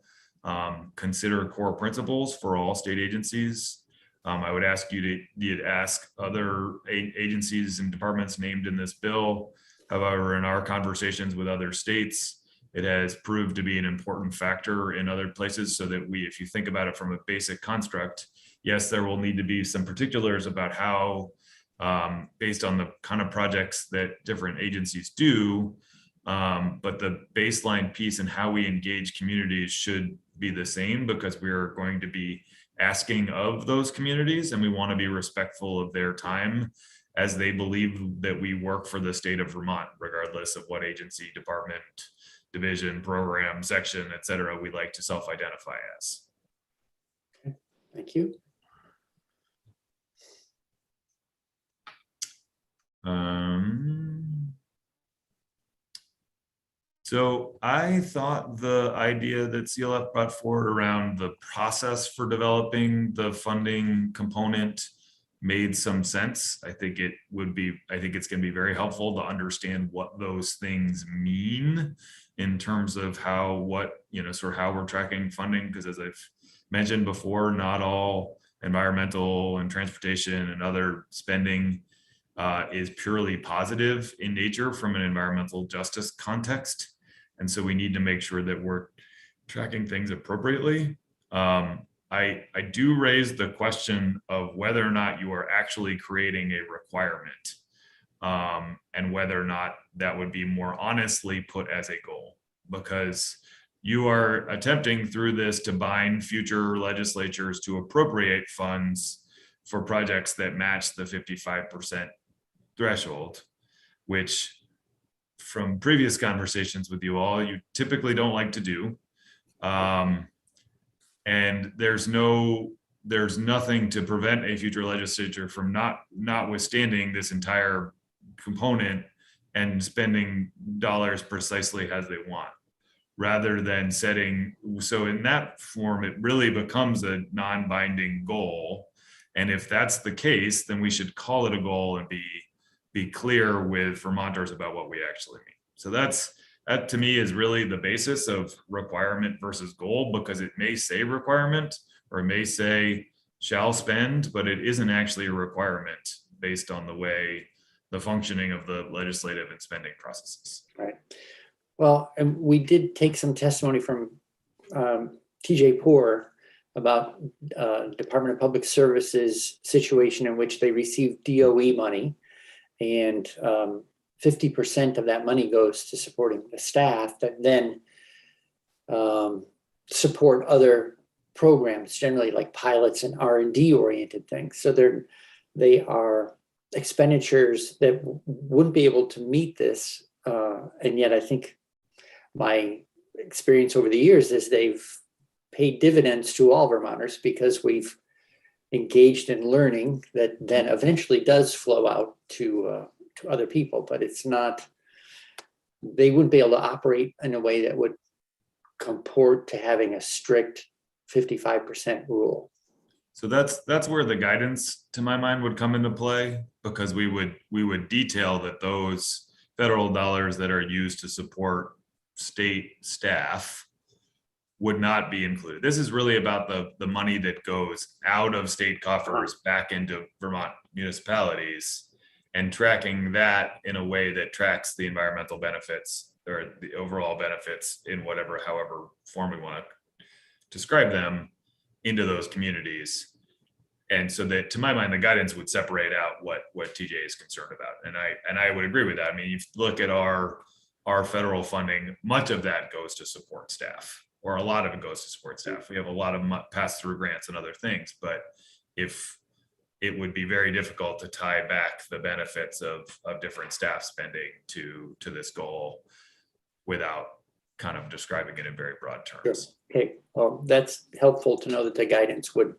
consider core principles for all state agencies. I would ask you to ask other agencies and departments named in this bill. However, in our conversations with other states, it has proved to be an important factor in other places, so that if you think about it from a basic construct, yes, there will need to be some particulars about how, based on the kind of projects that different agencies do, but the baseline piece and how we engage communities should be the same, because we're going to be asking of those communities, and we want to be respectful of their time as they believe that we work for the state of Vermont, regardless of what agency, department, division, program, section, et cetera, we like to self-identify as. Okay, thank you. So I thought the idea that CLF brought forward around the process for developing the funding component made some sense. I think it's going to be very helpful to understand what those things mean in terms of how we're tracking funding, because as I've mentioned before, not all environmental and transportation and other spending is purely positive in nature from an environmental justice context. And so we need to make sure that we're tracking things appropriately. I do raise the question of whether or not you are actually creating a requirement, and whether or not that would be more honestly put as a goal, because you are attempting through this to bind future legislatures to appropriate funds for projects that match the 55% threshold, which from previous conversations with you all, you typically don't like to do. And there's nothing to prevent a future legislature from notwithstanding this entire component and spending dollars precisely as they want, rather than setting. So in that form, it really becomes a non-binding goal. And if that's the case, then we should call it a goal and be clear with Vermonters about what we actually mean. So that to me is really the basis of requirement versus goal, because it may say requirement or it may say shall spend, but it isn't actually a requirement based on the way the functioning of the legislative and spending processes. Right. Well, and we did take some testimony from TJ Poor about Department of Public Services situation in which they received DOE money, and 50% of that money goes to supporting the staff that then support other programs, generally like pilots and R&D oriented things. So they are expenditures that wouldn't be able to meet this. And yet I think my experience over the years is they've paid dividends to all Vermonters, because we've engaged in learning that then eventually does flow out to other people, but it's not, they wouldn't be able to operate in a way that would comport to having a strict 55% rule. So that's where the guidance, to my mind, would come into play, because we would detail that those federal dollars that are used to support state staff would not be included. This is really about the money that goes out of state coffers back into Vermont municipalities, and tracking that in a way that tracks the environmental benefits or the overall benefits in however form we want to describe them into those communities. And so that, to my mind, the guidance would separate out what TJ is concerned about. And I would agree with that. I mean, you look at our federal funding, much of that goes to support staff, or a lot of it goes to support staff. We have a lot of pass-through grants and other things, but if it would be very difficult to tie back the benefits of different staff spending to this goal. without kind of describing it in very broad terms. Okay, well, that's helpful to know that the guidance would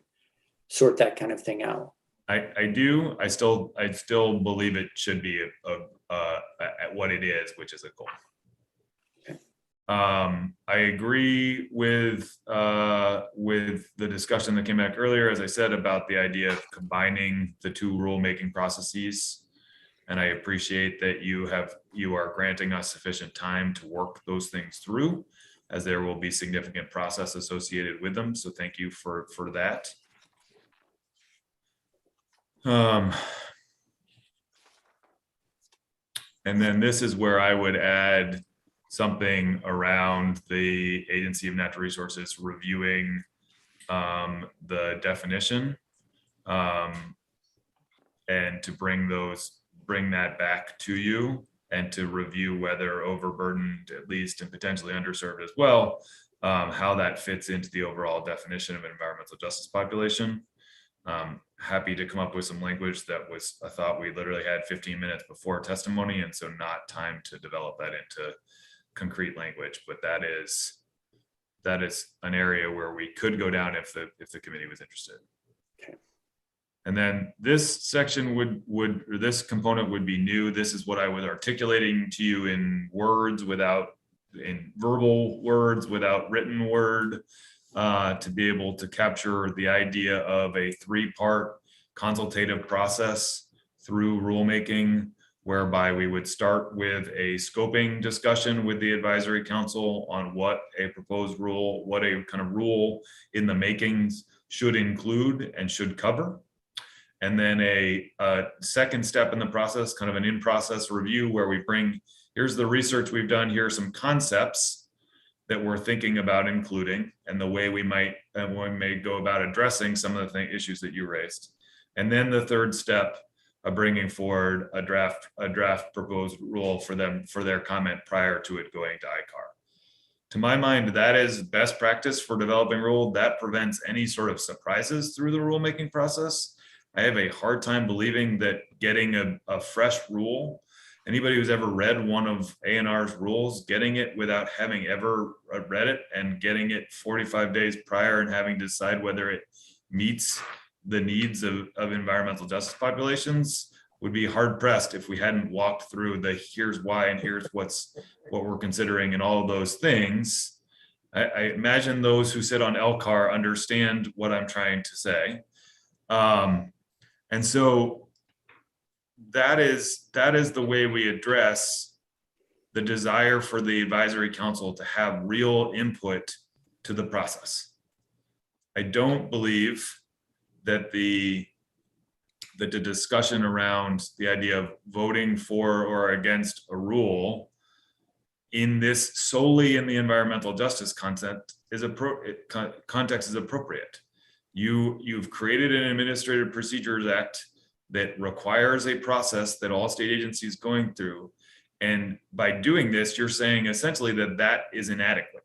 sort that kind of thing out. I still believe it should be at what it is, which is a goal. I agree with the discussion that came back earlier, as I said, about the idea of combining the two rulemaking processes. And I appreciate that you are granting us sufficient time to work those things through, as there will be significant process associated with them. So thank you for that. And then this is where I would add something around the Agency of Natural Resources reviewing the definition and to bring that back to you and to review whether overburdened, at least, and potentially underserved as well, how that fits into the overall definition of an environmental justice population. Happy to come up with some language that I thought we literally had 15 minutes before testimony, and so not time to develop that into concrete language, but that is an area where we could go down if the committee was interested. Okay. And then this section or this component would be new. This is what I was articulating to you in verbal words, without written word, to be able to capture the idea of a 3-part consultative process through rulemaking, whereby we would start with a scoping discussion with the advisory council on what a proposed rule, what a kind of rule in the makings should include and should cover. And then a second step in the process, kind of an in-process review, where we bring, here's the research we've done, here are some concepts that we're thinking about including, and the way we may go about addressing some of the issues that you raised. And then the third step of bringing forward a draft proposed rule for their comment prior to it going to ICAR. To my mind, that is best practice for developing rule. That prevents any sort of surprises through the rulemaking process. I have a hard time believing that getting a fresh rule, anybody who's ever read one of A&R's rules, getting it without having ever read it and getting it 45 days prior and having to decide whether it meets the needs of environmental justice populations would be hard pressed if we hadn't walked through the here's why and here's what we're considering and all of those things. I imagine those who sit on LCAR understand what I'm trying to say. And so that is the way we address the desire for the advisory council to have real input to the process. I don't believe that the discussion around the idea of voting for or against a rule in this solely in the environmental justice context is appropriate. You've created an Administrative Procedures Act that requires a process that all state agencies going through. And by doing this, you're saying essentially that is inadequate.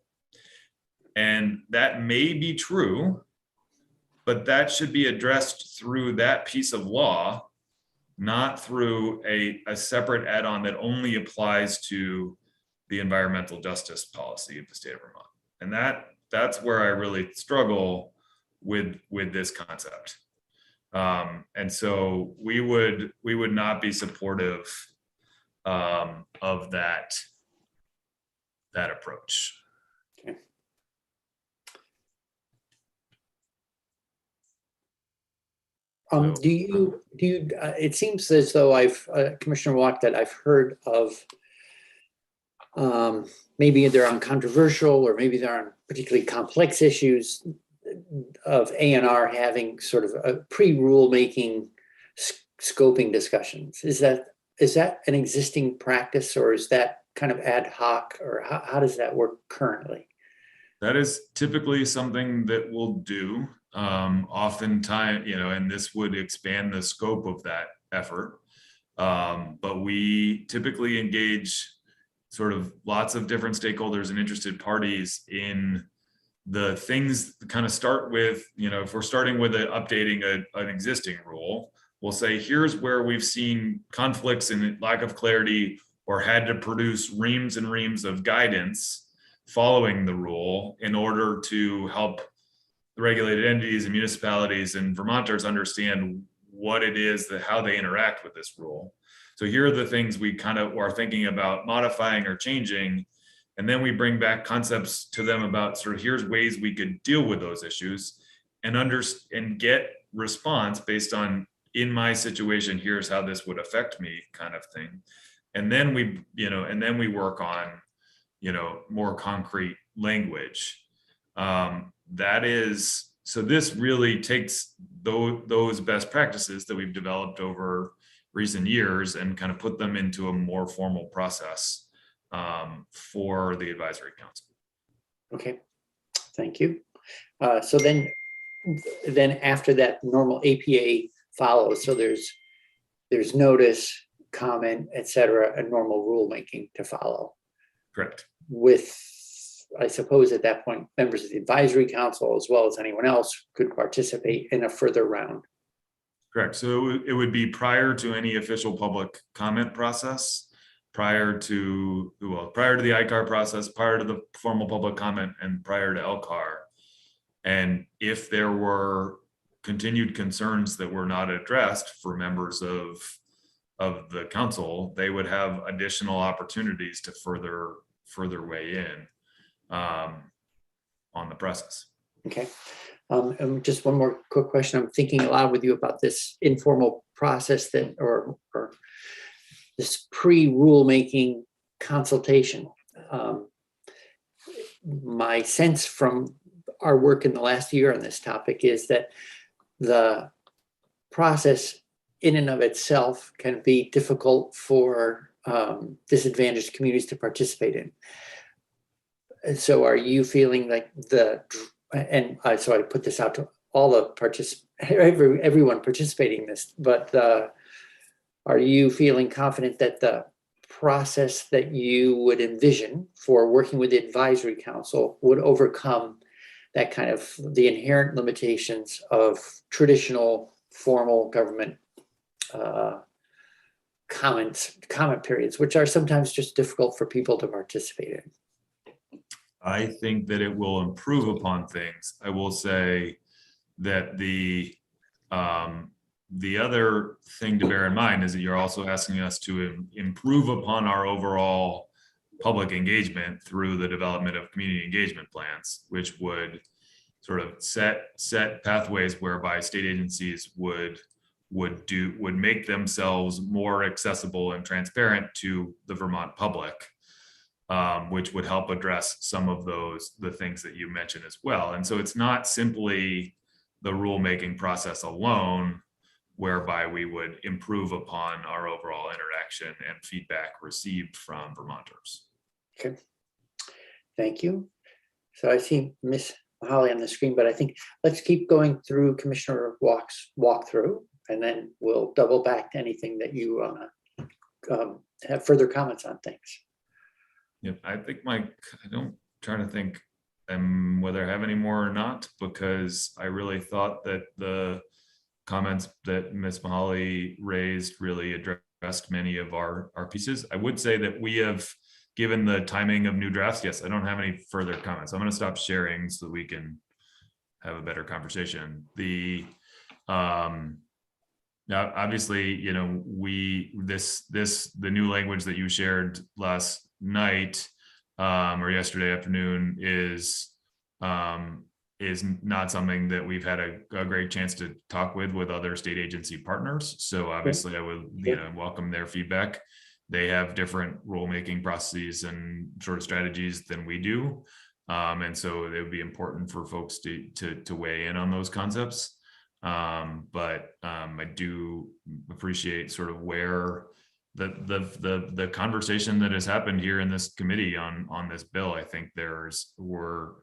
And that may be true, but that should be addressed through that piece of law, not through a separate add-on that only applies to the environmental justice policy of the state of Vermont. And that's where I really struggle with this concept. And so we would not be supportive of that approach. Okay. Do you it seems as though Commissioner Watt, that I've heard of maybe they're on controversial or maybe they're on particularly complex issues of A&R having sort of a pre-rulemaking scoping discussions. Is that an existing practice, or is that kind of ad hoc, or how does that work currently? That is typically something that we'll do. Oftentimes, and this would expand the scope of that effort. But we typically engage sort of lots of different stakeholders and interested parties in the things. Kind of start with, if we're starting with updating an existing rule, we'll say, here's where we've seen conflicts and lack of clarity or had to produce reams and reams of guidance following the rule in order to help the regulated entities and municipalities and Vermonters understand what it is that how they interact with this rule. So here are the things we kind of are thinking about modifying or changing. And then we bring back concepts to them about sort of here's ways we could deal with those issues and get response based on, in my situation, here's how this would affect me kind of thing. And then we work on, more concrete language. So this really takes those best practices that we've developed over recent years and kind of put them into a more formal process for the advisory council. Okay, thank you. So then after that, normal APA follows. So there's notice, comment, et cetera, and normal rulemaking to follow. Correct. With, I suppose at that point, members of the advisory council, as well as anyone else, could participate in a further round. Correct. So it would be prior to any official public comment process, prior to the ICAR process, prior to the formal public comment, and prior to LCAR. And if there were continued concerns that were not addressed for members of the council, they would have additional opportunities to further weigh in on the process. Okay. And just one more quick question. I'm thinking aloud with you about this informal process that, or this pre-rulemaking consultation. My sense from our work in the last year on this topic is that the process in and of itself can be difficult for disadvantaged communities to participate in. And so are you feeling like so I put this out to all the everyone participating in this, but are you feeling confident that the process that you would envision for working with the advisory council would overcome that kind of the inherent limitations of traditional formal government comment periods, which are sometimes just difficult for people to participate in? I think that it will improve upon things. I will say that the other thing to bear in mind is that you're also asking us to improve upon our overall public engagement through the development of community engagement plans, which would sort of set pathways whereby state agencies would make themselves more accessible and transparent to the Vermont public. Which would help address some of the things that you mentioned as well. And so it's not simply the rulemaking process alone, whereby we would improve upon our overall interaction and feedback received from Vermonters. Okay, thank you. So I see Ms. Holly on the screen, but I think let's keep going through Commissioner Walk's walkthrough, and then we'll double back to anything that you have further comments on things. Yep, I think I don't try to think whether I have any more or not, because I really thought that the comments that Ms. Mahali raised really addressed many of our pieces. I would say that we have, given the timing of new drafts, yes, I don't have any further comments. I'm going to stop sharing so that we can have a better conversation. Now, obviously, the new language that you shared last night or yesterday afternoon is not something that we've had a great chance to talk with other state agency partners. So obviously I would welcome their feedback. They have different rulemaking processes and sort of strategies than we do. And so it would be important for folks to weigh in on those concepts. But I do appreciate sort of where the conversation that has happened here in this committee on this bill. I think we're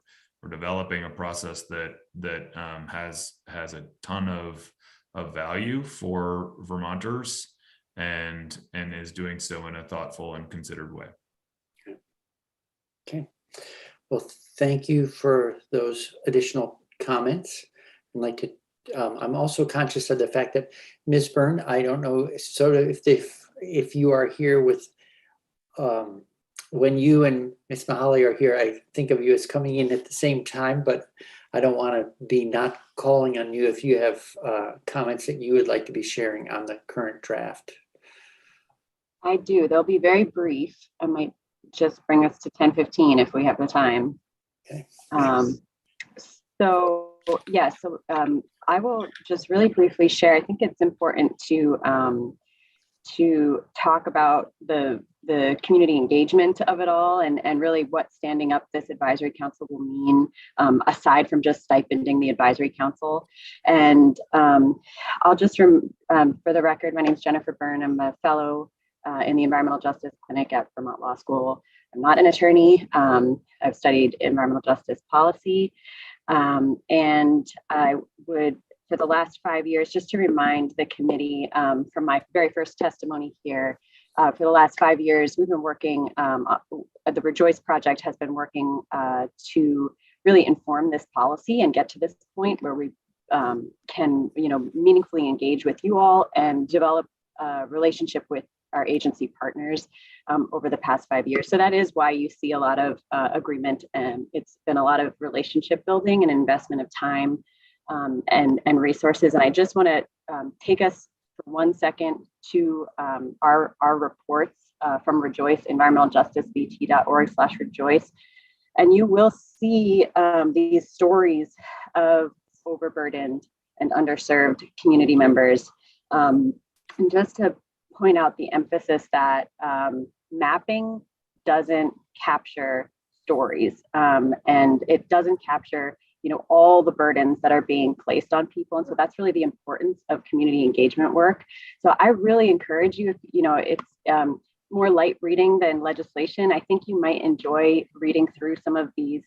developing a process that has a ton of value for Vermonters and is doing so in a thoughtful and considered way. Okay. Well, thank you for those additional comments. I'd like to. I'm also conscious of the fact that Ms. Byrne, I don't know sort of if you are here with when you and Ms. Mahaly are here, I think of you as coming in at the same time, but I don't want to be not calling on you if you have comments that you would like to be sharing on the current draft. I do. They'll be very brief. I might just bring us to 10:15 if we have the time. Okay. I will just really briefly share. I think it's important to talk about the community engagement of it all, and really what standing up this advisory council will mean, aside from just stipending the advisory council. And I'll just, for the record, my name is Jennifer Byrne. I'm a fellow in the Environmental Justice Clinic at Vermont Law School. I'm not an attorney. I've studied environmental justice policy. And I would, for the last 5 years, just to remind the committee from my very first testimony here, for the last 5 years, we've been working, the Rejoice Project has been working to really inform this policy and get to this point where we can, meaningfully engage with you all and develop a relationship with our agency partners over the past 5 years. So that is why you see a lot of agreement, and it's been a lot of relationship building and investment of time and resources. And I just want to take us for 1 second to our reports from Rejoice, environmentaljusticebt.org/rejoice. And you will see these stories of overburdened and underserved community members. And just to point out the emphasis that mapping doesn't capture stories, and it doesn't capture all the burdens that are being placed on people. And so that's really the importance of community engagement work. So I really encourage you, it's more light reading than legislation. I think you might enjoy reading through some of these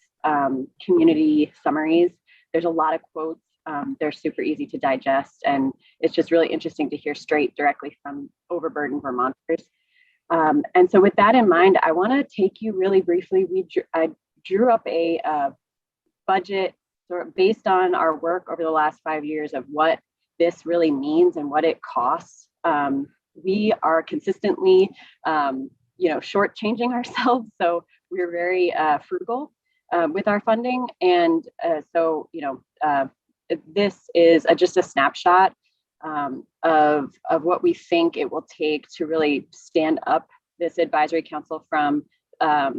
community summaries. There's a lot of quotes. They're super easy to digest, and it's just really interesting to hear straight directly from overburdened Vermonters. And so with that in mind, I want to take you really briefly. I drew up a budget sort of based on our work over the last 5 years of what this really means and what it costs. We are consistently, shortchanging ourselves. So we're very frugal with our funding. And this is just a snapshot of what we think it will take to really stand up this advisory council from a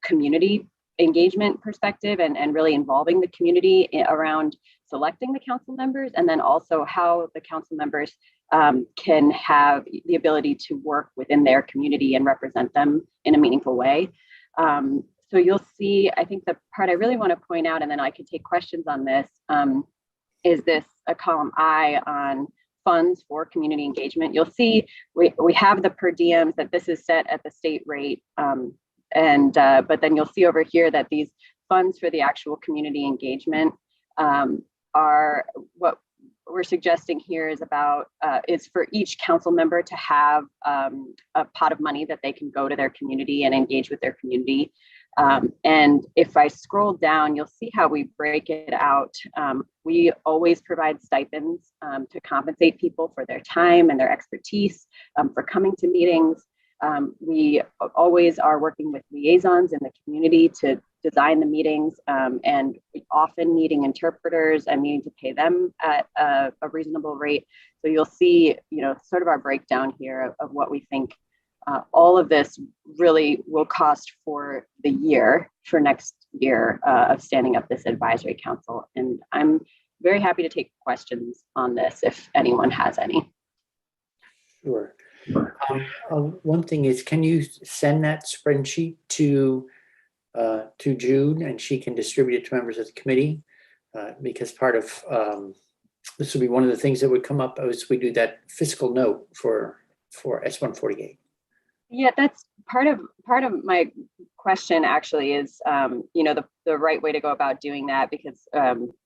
community engagement perspective and really involving the community around selecting the council members, and then also how the council members can have the ability to work within their community and represent them in a meaningful way. So you'll see, I think the part I really want to point out, and then I can take questions on this, is this a column I on funds for community engagement. You'll see we have the per diems, that this is set at the state rate. But then you'll see over here that these funds for the actual community engagement are what we're suggesting here is for each council member to have a pot of money that they can go to their community and engage with their community. And if I scroll down, you'll see how we break it out. We always provide stipends to compensate people for their time and their expertise, for coming to meetings. We always are working with liaisons in the community to design the meetings, and often needing interpreters and needing to pay them at a reasonable rate. So you'll see, sort of our breakdown here of what we think all of this really will cost for the year, for next year of standing up this advisory council. And I'm very happy to take questions on this if anyone has any. Sure. One thing is, can you send that spreadsheet to June, and she can distribute it to members of the committee? Because part of this will be one of the things that would come up as we do that fiscal note for S148. Yeah, that's part of my question actually is, the right way to go about doing that, because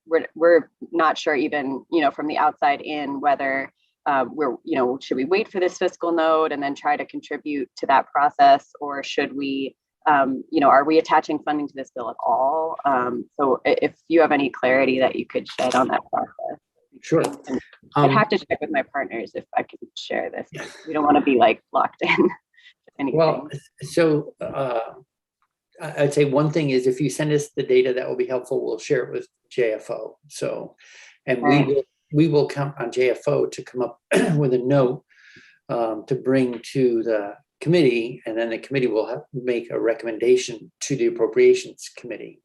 we're not sure even, from the outside in whether should we wait for this fiscal note and then try to contribute to that process, or should we, are we attaching funding to this bill at all? So if you have any clarity that you could shed on that process. Sure. I'd have to check with my partners if I can share this. Yeah. We don't want to be locked in. anything. Well, so I'd say one thing is if you send us the data, that will be helpful. We'll share it with JFO. So, and we will count on JFO to come up with a note to bring to the committee, and then the committee will make a recommendation to the Appropriations Committee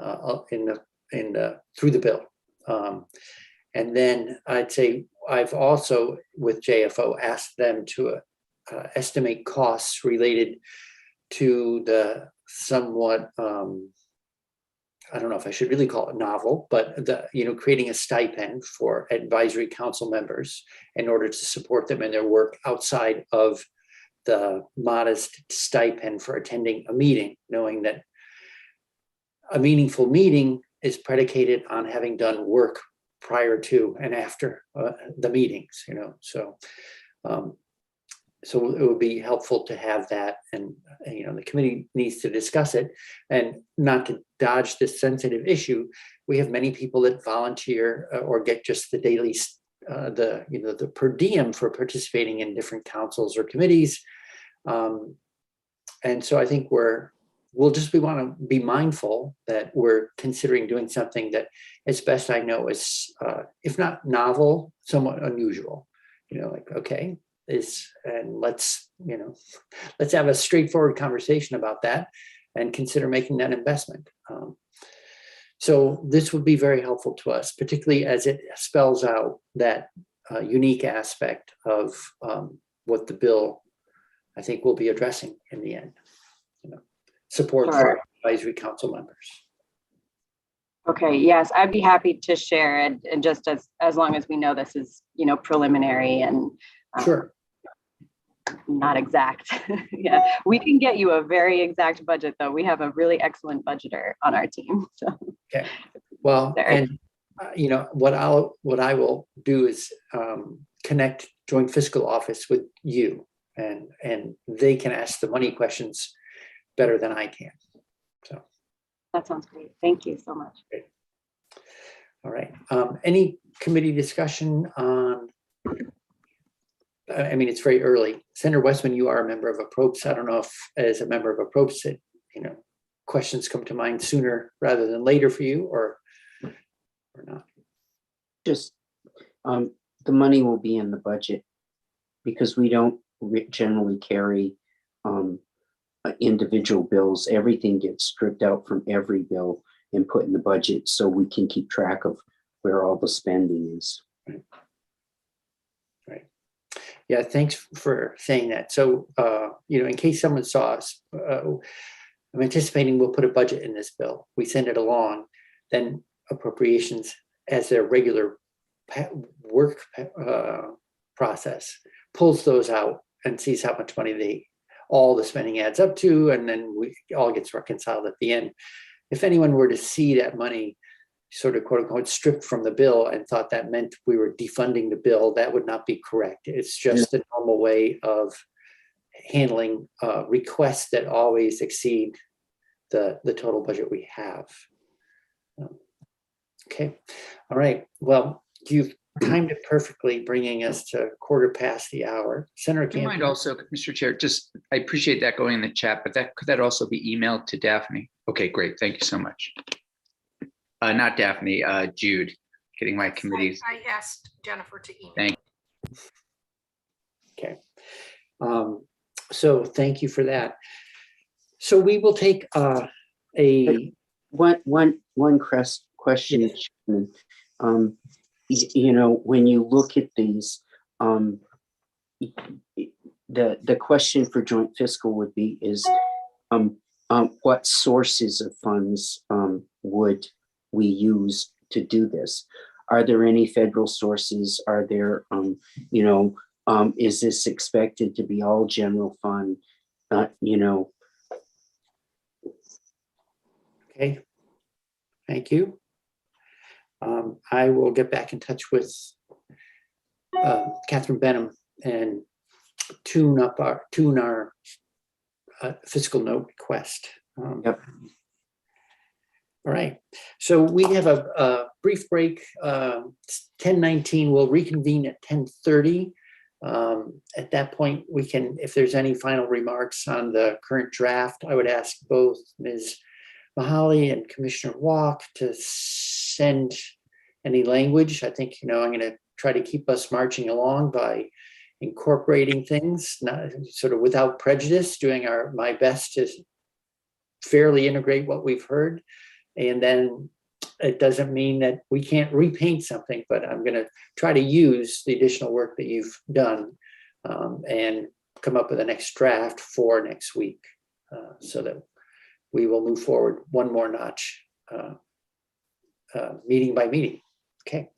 through the bill. And then I'd say I've also, with JFO, asked them to estimate costs related to the somewhat, I don't know if I should really call it novel, but creating a stipend for advisory council members in order to support them in their work outside of the modest stipend for attending a meeting, knowing that a meaningful meeting is predicated on having done work prior to and after the meetings, so it would be helpful to have that, and the committee needs to discuss it. And not to dodge this sensitive issue, we have many people that volunteer or get just the daily, the per diem for participating in different councils or committees. And so I think we want to be mindful that we're considering doing something that, as best I know, is, if not novel, somewhat unusual. Okay. And let's have a straightforward conversation about that and consider making that investment. So this would be very helpful to us, particularly as it spells out that unique aspect of what the bill, I think, will be addressing in the end. Support for advisory council members. Okay, yes, I'd be happy to share it, and just as long as we know this is preliminary and sure, not exact. Yeah, we can get you a very exact budget, though. We have a really excellent budgeter on our team. So. Okay, well, and what I will do is connect Joint Fiscal Office with you, and they can ask the money questions better than I can. So that sounds great. Thank you so much. Great. All right. Any committee discussion on? I mean, it's very early. Senator Westman, you are a member of APROPS. I don't know if, as a member of APROPS, that questions come to mind sooner rather than later for you, or not. Just the money will be in the budget because we don't generally carry individual bills. Everything gets stripped out from every bill and put in the budget so we can keep track of where all the spending is. Right. Yeah, thanks for saying that. So, in case someone saw us, I'm anticipating we'll put a budget in this bill. We send it along, then appropriations as their regular work process pulls those out and sees how much money all the spending adds up to, and then it all gets reconciled at the end. If anyone were to see that money sort of quote unquote stripped from the bill and thought that meant we were defunding the bill, that would not be correct. It's just the normal way of handling requests that always exceed the total budget we have. Okay, all right. Well, you've timed it perfectly, bringing us to 1/4 the hour. Senator Do you mind also, Mr. Chair, I appreciate that going in the chat, but could that also be emailed to Daphne? Okay, great. Thank you so much. Not Daphne, Jude, getting my committees. I asked Jennifer to email. Thank you. Okay. So thank you for that. So we will take one question. When you look at these, the question for joint fiscal would be what sources of funds would we use to do this? Are there any federal sources? Are there, is this expected to be all general fund? Okay, thank you. I will get back in touch with Catherine Benham and tune our fiscal note request. Yep. All right, so we have a brief break. 10:19, we'll reconvene at 10:30. At that point, we can, if there's any final remarks on the current draft, I would ask both Ms. Mahaly and Commissioner Walk to send any language. I think, I'm going to try to keep us marching along by incorporating things, not sort of without prejudice, doing my best to fairly integrate what we've heard. And then it doesn't mean that we can't repaint something, but I'm going to try to use the additional work that you've done and come up with the next draft for next week so that we will move forward one more notch, meeting by meeting. Okay.